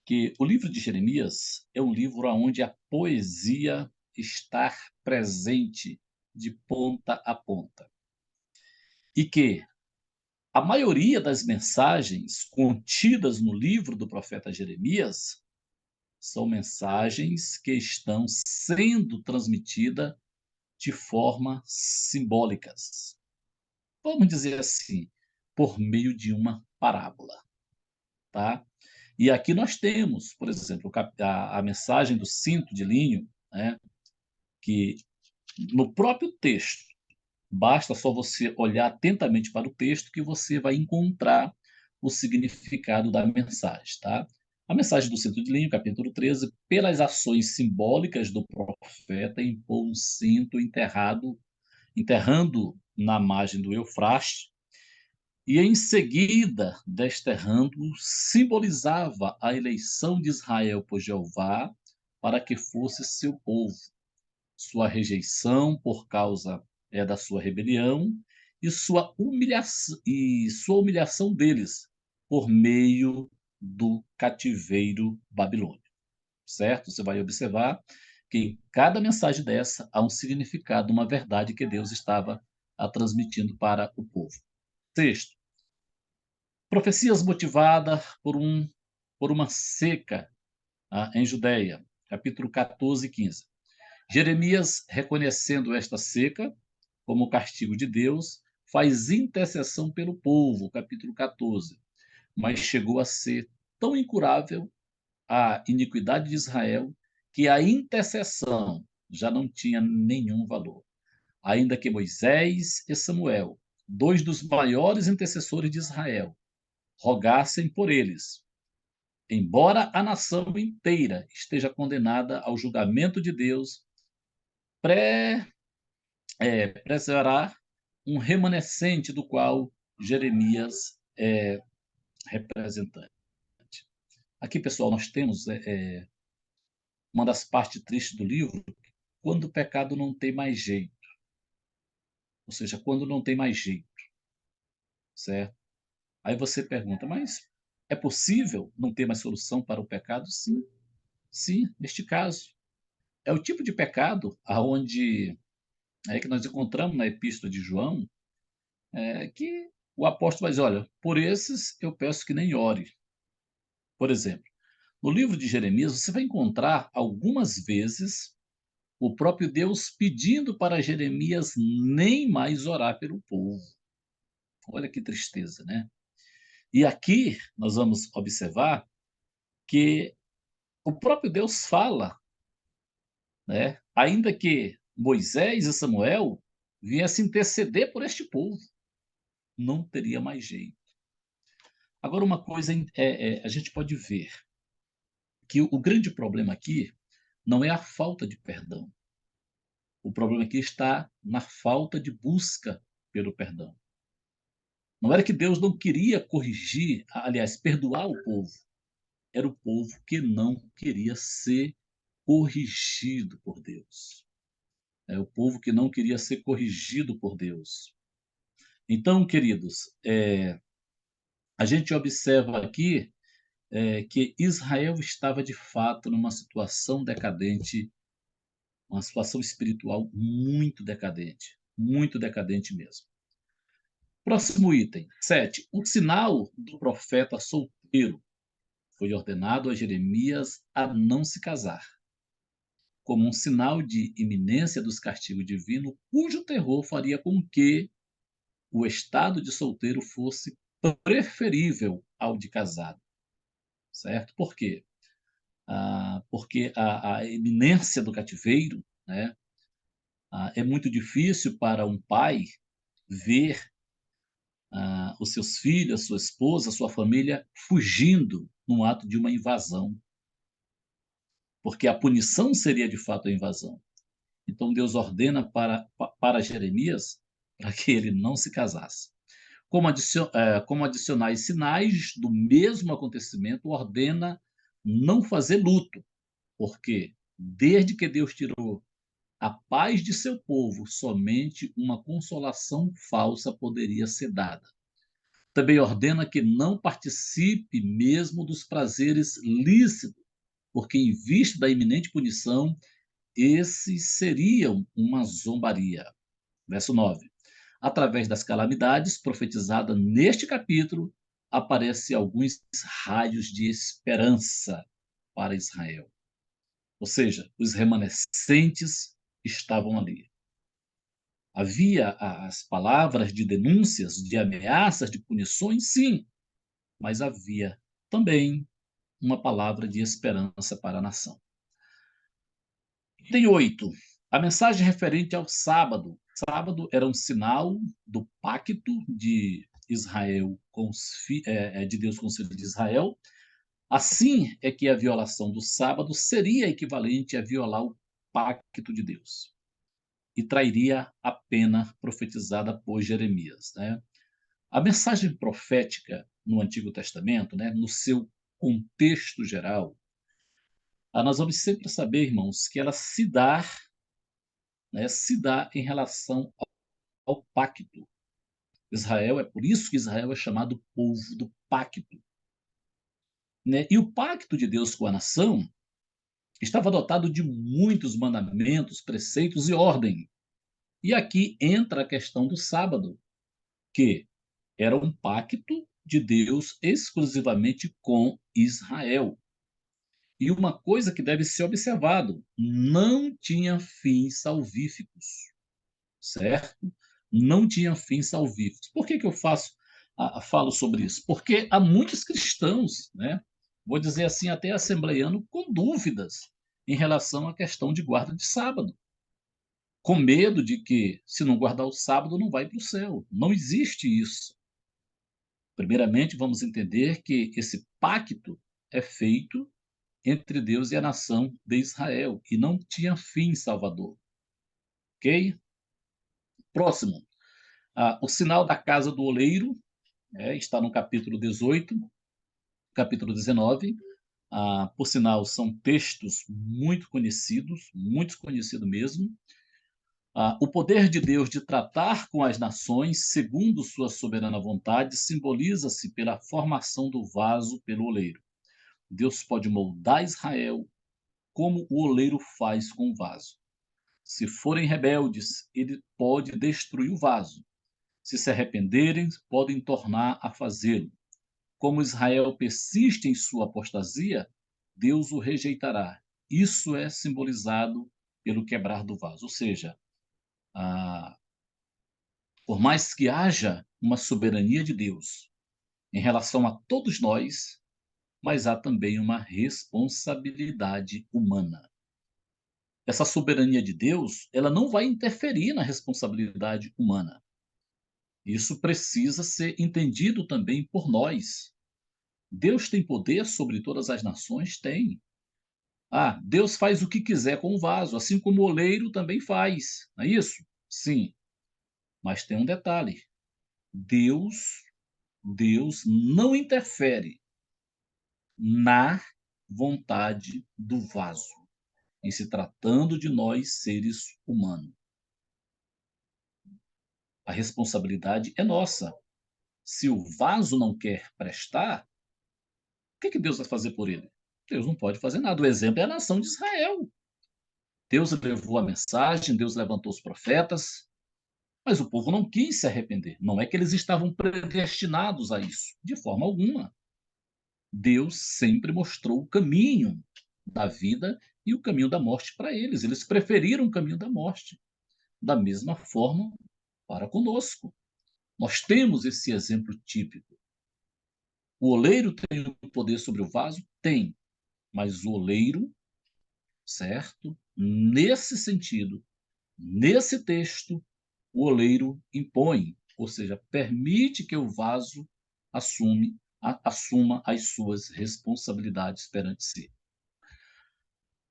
que o livro de Jeremias é um livro onde a poesia estar presente de ponta a ponta. E que a maioria das mensagens contidas no livro do profeta Jeremias são mensagens que estão sendo transmitidas de forma simbólicas. Vamos dizer assim, por meio de uma parábola, tá? E aqui nós temos, por exemplo, a mensagem do cinto de linho, né, que no próprio texto, basta só você olhar atentamente para o texto que você vai encontrar o significado da mensagem, tá? A mensagem do cinto de linho, capítulo 13, pelas ações simbólicas do profeta, impôs um cinto enterrando na margem do Eufrates, e em seguida, desterrando, simbolizava a eleição de Israel por Jeová para que fosse seu povo, sua rejeição por causa da sua rebelião e sua humilhação deles por meio do cativeiro babilônico, certo? Você vai observar que em cada mensagem dessa há um significado, uma verdade que Deus estava transmitindo para o povo. Sexto, profecias motivadas por uma seca em Judeia, capítulo 14 e 15. Jeremias, reconhecendo esta seca como castigo de Deus, faz intercessão pelo povo, capítulo 14. Mas chegou a ser tão incurável a iniquidade de Israel que a intercessão já não tinha nenhum valor. Ainda que Moisés e Samuel, dois dos maiores intercessores de Israel, rogassem por eles, embora a nação inteira esteja condenada ao julgamento de Deus, pré preservar um remanescente do qual Jeremias é representante. Aqui, pessoal, nós temos uma das partes tristes do livro, quando o pecado não tem mais jeito. Ou seja, quando não tem mais jeito, certo? Aí você pergunta, mas é possível não ter mais solução para o pecado? Sim, sim, neste caso. É o tipo de pecado aonde que nós encontramos na Epístola de João, que o apóstolo vai dizer, olha, por esses eu peço que nem ore. Por exemplo, no livro de Jeremias, você vai encontrar algumas vezes o próprio Deus pedindo para Jeremias nem mais orar pelo povo. Olha que tristeza, né? E aqui nós vamos observar que o próprio Deus fala, né? Ainda que Moisés e Samuel viessem interceder por este povo, não teria mais jeito. Agora, uma coisa a gente pode ver que o grande problema aqui não é a falta de perdão. O problema aqui está na falta de busca pelo perdão. Não era que Deus não queria corrigir, aliás, perdoar o povo. Era o povo que não queria ser corrigido por Deus. É o povo que não queria ser corrigido por Deus. Então, queridos, a gente observa aqui que Israel estava de fato numa situação decadente, uma situação espiritual muito decadente mesmo. Próximo item, 7. O sinal do profeta solteiro foi ordenado a Jeremias a não se casar, como um sinal de iminência dos castigos divinos, cujo terror faria com que o estado de solteiro fosse preferível ao de casado, certo? Por quê? Porque a iminência do cativeiro, né, é muito difícil para um pai ver os seus filhos, a sua esposa, a sua família fugindo no ato de uma invasão, porque a punição seria de fato a invasão. Então Deus ordena para Jeremias para que ele não se casasse. Como adicionais sinais do mesmo acontecimento, ordena não fazer luto, porque desde que Deus tirou a paz de seu povo, somente uma consolação falsa poderia ser dada. Também ordena que não participe mesmo dos prazeres lícitos, porque, em vista da iminente punição, esses seriam uma zombaria. Verso 9. Através das calamidades profetizadas neste capítulo, aparecem alguns raios de esperança para Israel. Ou seja, os remanescentes estavam ali. Havia as palavras de denúncias, de ameaças, de punições, sim, mas havia também uma palavra de esperança para a nação. Item 8. A mensagem referente ao sábado. Sábado era um sinal do pacto de Israel com de Deus com os filhos de Israel. Assim é que a violação do sábado seria equivalente a violar o pacto de Deus e trairia a pena profetizada por Jeremias, né? A mensagem profética no Antigo Testamento, né, no seu contexto geral, nós vamos sempre saber, irmãos, que ela se dá em relação ao pacto. Israel, é por isso que Israel é chamado povo do pacto. Né? E o pacto de Deus com a nação estava dotado de muitos mandamentos, preceitos e ordem. E aqui entra a questão do sábado, que era um pacto de Deus exclusivamente com Israel. E uma coisa que deve ser observado, não tinha fins salvíficos, certo? Não tinha fins salvíficos. Por que eu falo sobre isso? Porque há muitos cristãos, né? Vou dizer assim, até assembleiano, com dúvidas em relação à questão de guarda de sábado, com medo de que, se não guardar o sábado, não vai para o céu. Não existe isso. Primeiramente, vamos entender que esse pacto é feito entre Deus e a nação de Israel, e não tinha fim salvador. Ok? Próximo. O sinal da casa do oleiro, está no capítulo 18, capítulo 19. Por sinal, são textos muito conhecidos mesmo. O poder de Deus de tratar com as nações segundo sua soberana vontade simboliza-se pela formação do vaso pelo oleiro. Deus pode moldar Israel como o oleiro faz com o vaso. Se forem rebeldes, ele pode destruir o vaso. Se arrependerem, podem tornar a fazê-lo. Como Israel persiste em sua apostasia, Deus o rejeitará. Isso é simbolizado pelo quebrar do vaso. Ou seja, por mais que haja uma soberania de Deus em relação a todos nós, mas há também uma responsabilidade humana. Essa soberania de Deus, ela não vai interferir na responsabilidade humana. Isso precisa ser entendido também por nós. Deus tem poder sobre todas as nações? Tem. Deus faz o que quiser com o vaso, assim como o oleiro também faz. Não é isso? Sim. Mas tem um detalhe. Deus, Deus não interfere na vontade do vaso, em se tratando de nós, seres humanos. A responsabilidade é nossa. Se o vaso não quer prestar, o que Deus vai fazer por ele? Deus não pode fazer nada. O exemplo é a nação de Israel. Deus levou a mensagem, Deus levantou os profetas, mas o povo não quis se arrepender. Não é que eles estavam predestinados a isso, de forma alguma. Deus sempre mostrou o caminho da vida e o caminho da morte para eles. Eles preferiram o caminho da morte. Da mesma forma, para conosco. Nós temos esse exemplo típico. O oleiro tem o poder sobre o vaso? Tem. Mas o oleiro, certo? Nesse sentido, nesse texto, o oleiro impõe, ou seja, permite que o vaso assuma as suas responsabilidades perante si.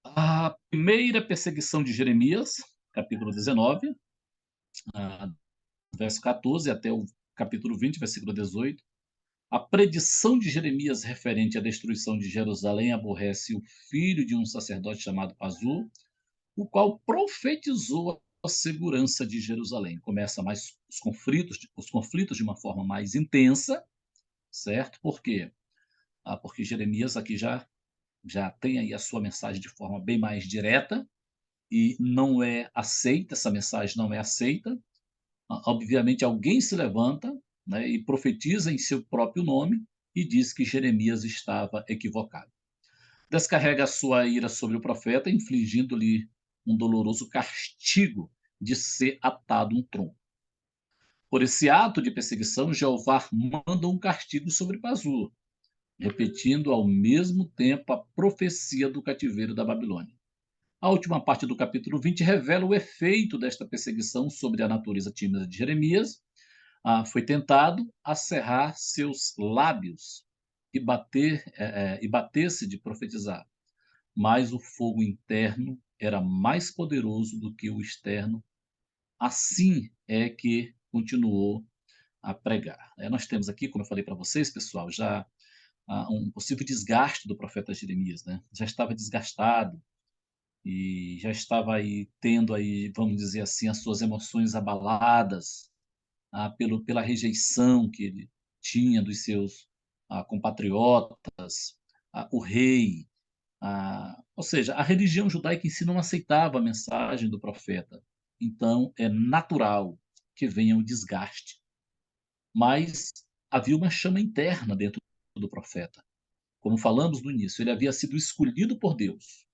A primeira perseguição de Jeremias, capítulo 19, verso 14 até o capítulo 20, versículo 18. A predição de Jeremias referente à destruição de Jerusalém aborrece o filho de um sacerdote chamado Pazur, o qual profetizou a segurança de Jerusalém. Começa mais os conflitos de uma forma mais intensa, certo? Por quê? Porque Jeremias aqui já tem aí a sua mensagem de forma bem mais direta, e não é aceita, essa mensagem não é aceita. Obviamente, alguém se levanta, né, e profetiza em seu próprio nome e diz que Jeremias estava equivocado. Descarrega a sua ira sobre o profeta, infligindo-lhe um doloroso castigo de ser atado um tronco. Por esse ato de perseguição, Jeová manda um castigo sobre Pazur, repetindo ao mesmo tempo a profecia do cativeiro da Babilônia. A última parte do capítulo 20 revela o efeito desta perseguição sobre a natureza tímida de Jeremias. Foi tentado a cerrar seus lábios e bater-se de profetizar, mas o fogo interno era mais poderoso do que o externo. Assim é que continuou a pregar. Nós temos aqui, como eu falei para vocês, pessoal, já um possível desgaste do profeta Jeremias, né? Já estava desgastado e já estava aí tendo aí, vamos dizer assim, as suas emoções abaladas, pela rejeição que ele tinha dos seus compatriotas, o rei, ou seja, a religião judaica em si não aceitava a mensagem do profeta. Então, é natural que venha o desgaste. Mas havia uma chama interna dentro do profeta. Como falamos no início, ele havia sido escolhido por Deus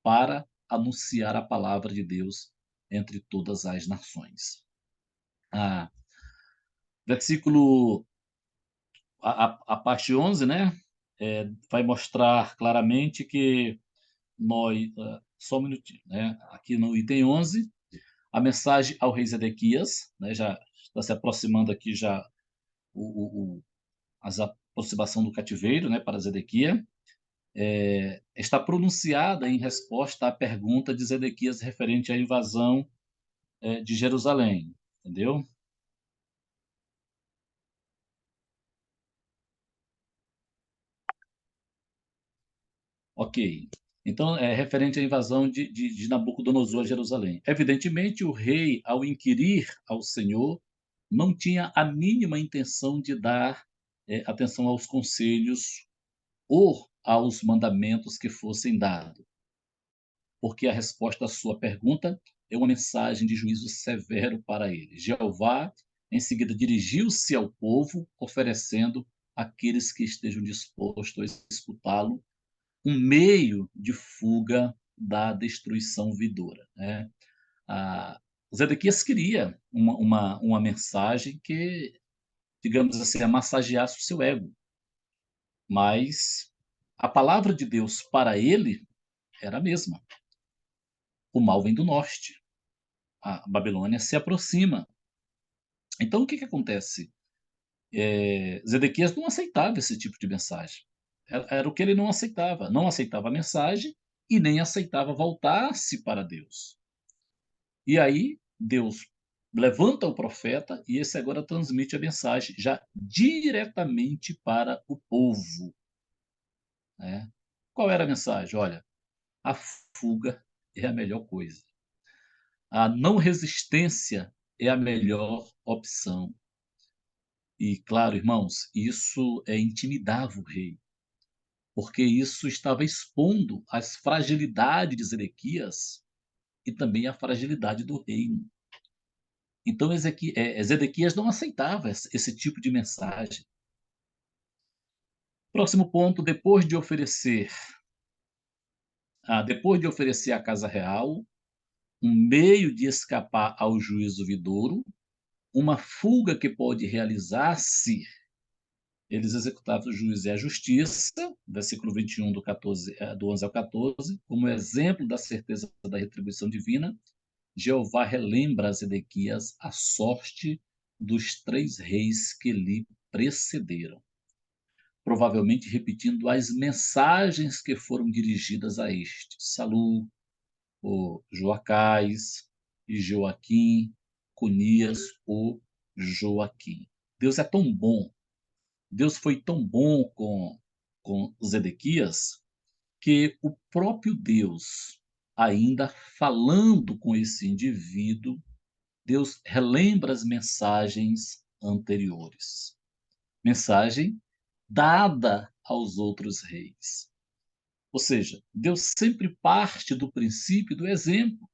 para anunciar a palavra de Deus entre todas as nações. Ah, versículo, a parte 11, né? Vai mostrar claramente que nós. Só um minutinho, né? Aqui no item 11, a mensagem ao rei Zedequias, né? Já está se aproximando aqui já o, o, as aproximação do cativeiro, né? Para Zedequias. Está pronunciada em resposta à pergunta de Zedequias referente à invasão de Jerusalém, entendeu? Ok. Então, é referente à invasão de Nabucodonosor a Jerusalém. Evidentemente, o rei, ao inquirir ao Senhor, não tinha a mínima intenção de dar atenção aos conselhos ou aos mandamentos que fossem dados, porque a resposta à sua pergunta é uma mensagem de juízo severo para ele. Jeová, em seguida, dirigiu-se ao povo, oferecendo àqueles que estejam dispostos a escutá-lo um meio de fuga da destruição vindoura, né? Ah, Zedequias queria uma mensagem que, digamos assim, massageasse o seu ego, mas a palavra de Deus para ele era a mesma. O mal vem do norte, a Babilônia se aproxima. Então, o que que acontece? Zedequias não aceitava esse tipo de mensagem. Era o que ele não aceitava. Não aceitava a mensagem e nem aceitava voltar-se para Deus. E aí, Deus levanta o profeta e esse agora transmite a mensagem já diretamente para o povo, né? Qual era a mensagem? Olha, a fuga é a melhor coisa. A não resistência é a melhor opção. E, claro, irmãos, isso intimidava o rei, porque isso estava expondo as fragilidades de Zedequias e também a fragilidade do reino. Então, Zedequias não aceitava esse tipo de mensagem. Próximo ponto, depois de oferecer à casa real um meio de escapar ao juízo vindouro, uma fuga que pode realizar-se, eles executavam o juízo e a justiça, versículo 21 do 11 ao 14, como exemplo da certeza da retribuição divina. Jeová relembra a Zedequias a sorte dos 3 reis que lhe precederam, provavelmente repetindo as mensagens que foram dirigidas a este: Salu, o Joacás, e Joaquim, Conias, o Joaquim. Deus é tão bom, Deus foi tão bom com Zedequias, que o próprio Deus, ainda falando com esse indivíduo, Deus relembra as mensagens anteriores. Mensagem dada aos outros reis. Ou seja, Deus sempre parte do princípio do exemplo.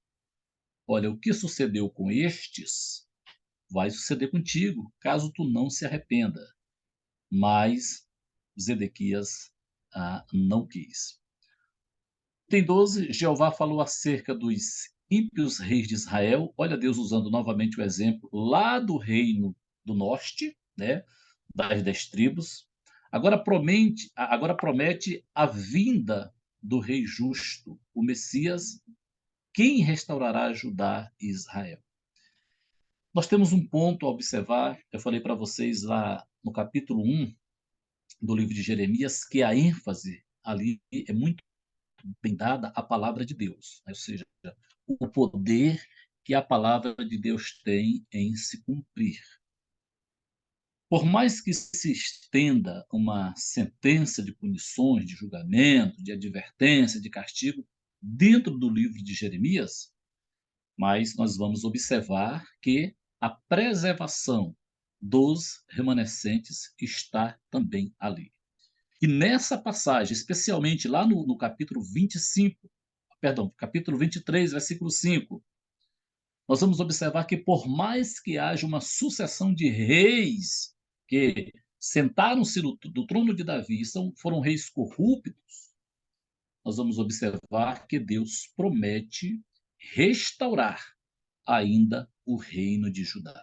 olha, o que sucedeu com estes vai suceder contigo, caso tu não se arrependa. Mas Zedequias não quis. Tem 12, Jeová falou acerca dos ímpios reis de Israel. Olha Deus usando novamente o exemplo lá do reino do norte, né, das 10 tribos. Agora promete a vinda do rei justo, o Messias, quem restaurará Judá e Israel. Nós temos um ponto a observar, eu falei para vocês lá no capítulo 1 do livro de Jeremias, que a ênfase ali é muito bem dada à palavra de Deus, né? Ou seja, o poder que a palavra de Deus tem em se cumprir. Por mais que se estenda uma sentença de punições, de julgamento, de advertência, de castigo dentro do livro de Jeremias, mas nós vamos observar que a preservação dos remanescentes está também ali. E nessa passagem, especialmente lá no capítulo 25, perdão, capítulo 23, versículo 5, nós vamos observar que por mais que haja uma sucessão de reis que sentaram-se do trono de Davi, foram reis corruptos, nós vamos observar que Deus promete restaurar ainda o reino de Judá.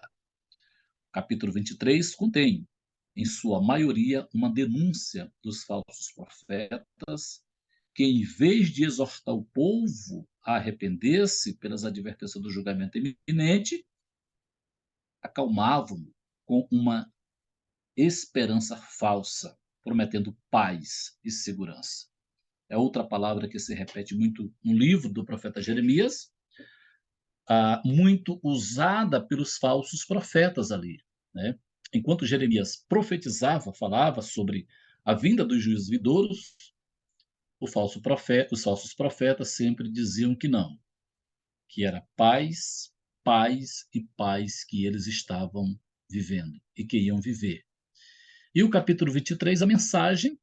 Capítulo 23 contém, em sua maioria, uma denúncia dos falsos profetas, que, em vez de exortar o povo a arrepender-se pelas advertências do julgamento iminente, acalmavam com uma esperança falsa, prometendo paz e segurança. É outra palavra que se repete muito no livro do profeta Jeremias, muito usada pelos falsos profetas ali, né? Enquanto Jeremias profetizava, falava sobre a vinda dos juízos vindouros, os falsos profetas sempre diziam que não, que era paz, paz e paz que eles estavam vivendo e que iam viver. E o capítulo 23, a mensagem,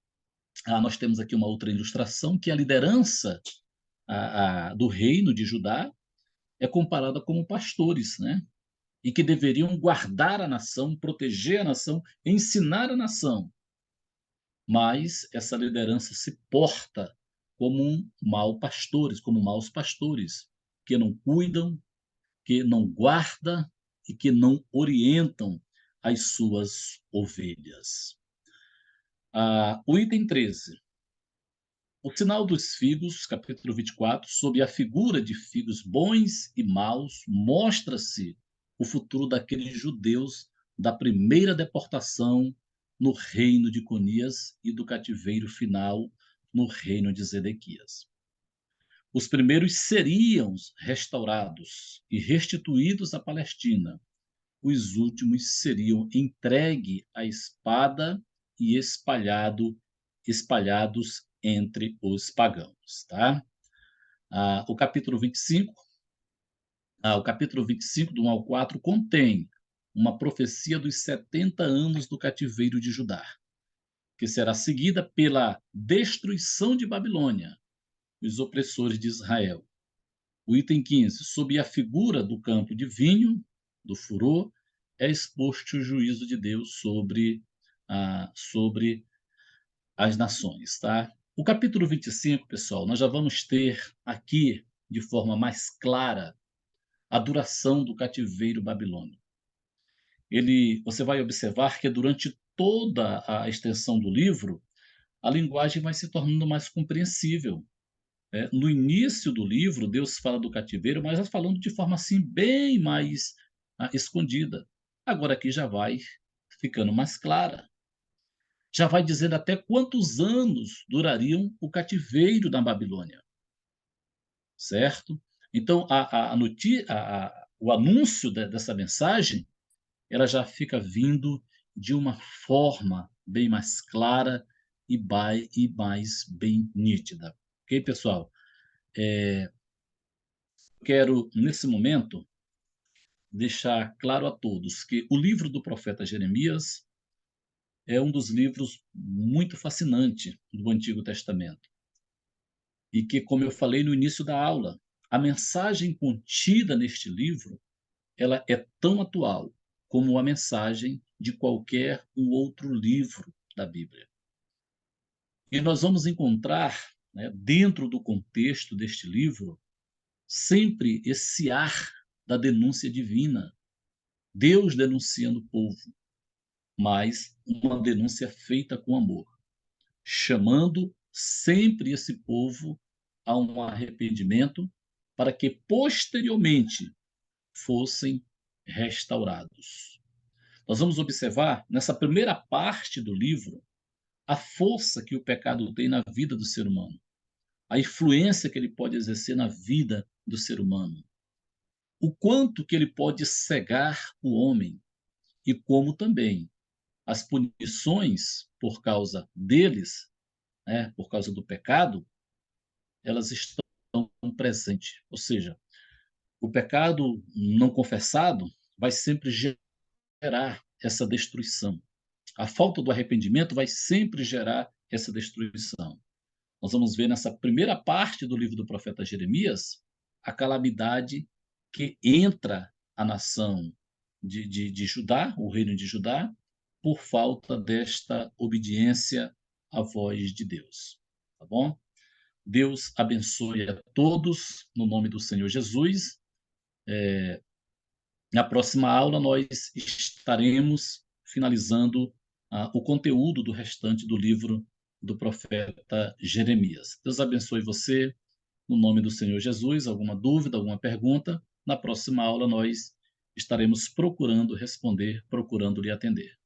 nós temos aqui uma outra ilustração, que a liderança do reino de Judá é comparada como pastores, né? E que deveriam guardar a nação, proteger a nação, ensinar a nação. Mas essa liderança se porta como maus pastores, que não cuidam, que não guardam e que não orientam as suas ovelhas. O item 13. O sinal dos figos, capítulo 24, sob a figura de figos bons e maus, mostra-se o futuro daqueles judeus da primeira deportação no reino de Conias e do cativeiro final no reino de Zedequias. Os primeiros seriam restaurados e restituídos à Palestina. Os últimos seriam entregues à espada e espalhados entre os pagãos, tá? O capítulo 25, do 1 ao 4, contém uma profecia dos 70 anos do cativeiro de Judá, que será seguida pela destruição de Babilônia, os opressores de Israel. O item 15, sob a figura do campo de vinho, do furor, é exposto o juízo de Deus sobre as nações, tá? O capítulo 25, pessoal, nós já vamos ter aqui, de forma mais clara, a duração do cativeiro babilônico. Você vai observar que durante toda a extensão do livro, a linguagem vai se tornando mais compreensível. No início do livro, Deus fala do cativeiro, mas vai falando de forma assim bem mais escondida. Agora aqui já vai ficando mais clara. Já vai dizendo até quantos anos durariam o cativeiro da Babilônia, certo? Então, o anúncio dessa mensagem, ela já fica vindo de uma forma bem mais clara e mais bem nítida. Ok, pessoal? Quero, nesse momento, deixar claro a todos que o livro do profeta Jeremias é um dos livros muito fascinante do Antigo Testamento. E que, como eu falei no início da aula, a mensagem contida neste livro, ela é tão atual como a mensagem de qualquer um outro livro da Bíblia. E nós vamos encontrar, né, dentro do contexto deste livro, sempre esse ar da denúncia divina, Deus denunciando o povo, mas uma denúncia feita com amor, chamando sempre esse povo a um arrependimento para que posteriormente fossem restaurados. Nós vamos observar nessa primeira parte do livro a força que o pecado tem na vida do ser humano, a influência que ele pode exercer na vida do ser humano, o quanto que ele pode cegar o homem e como também as punições por causa deles, né, por causa do pecado, elas estão presentes. Ou seja, o pecado não confessado vai sempre gerar essa destruição. A falta do arrependimento vai sempre gerar essa destruição. Nós vamos ver nessa primeira parte do livro do profeta Jeremias a calamidade que entra a nação de Judá, o reino de Judá, por falta desta obediência à voz de Deus. Tá bom? Deus abençoe a todos, no nome do Senhor Jesus. Na próxima aula, nós estaremos finalizando o conteúdo do restante do livro do profeta Jeremias. Deus abençoe você, no nome do Senhor Jesus. Alguma dúvida, alguma pergunta? Na próxima aula, nós estaremos procurando responder, procurando lhe atender.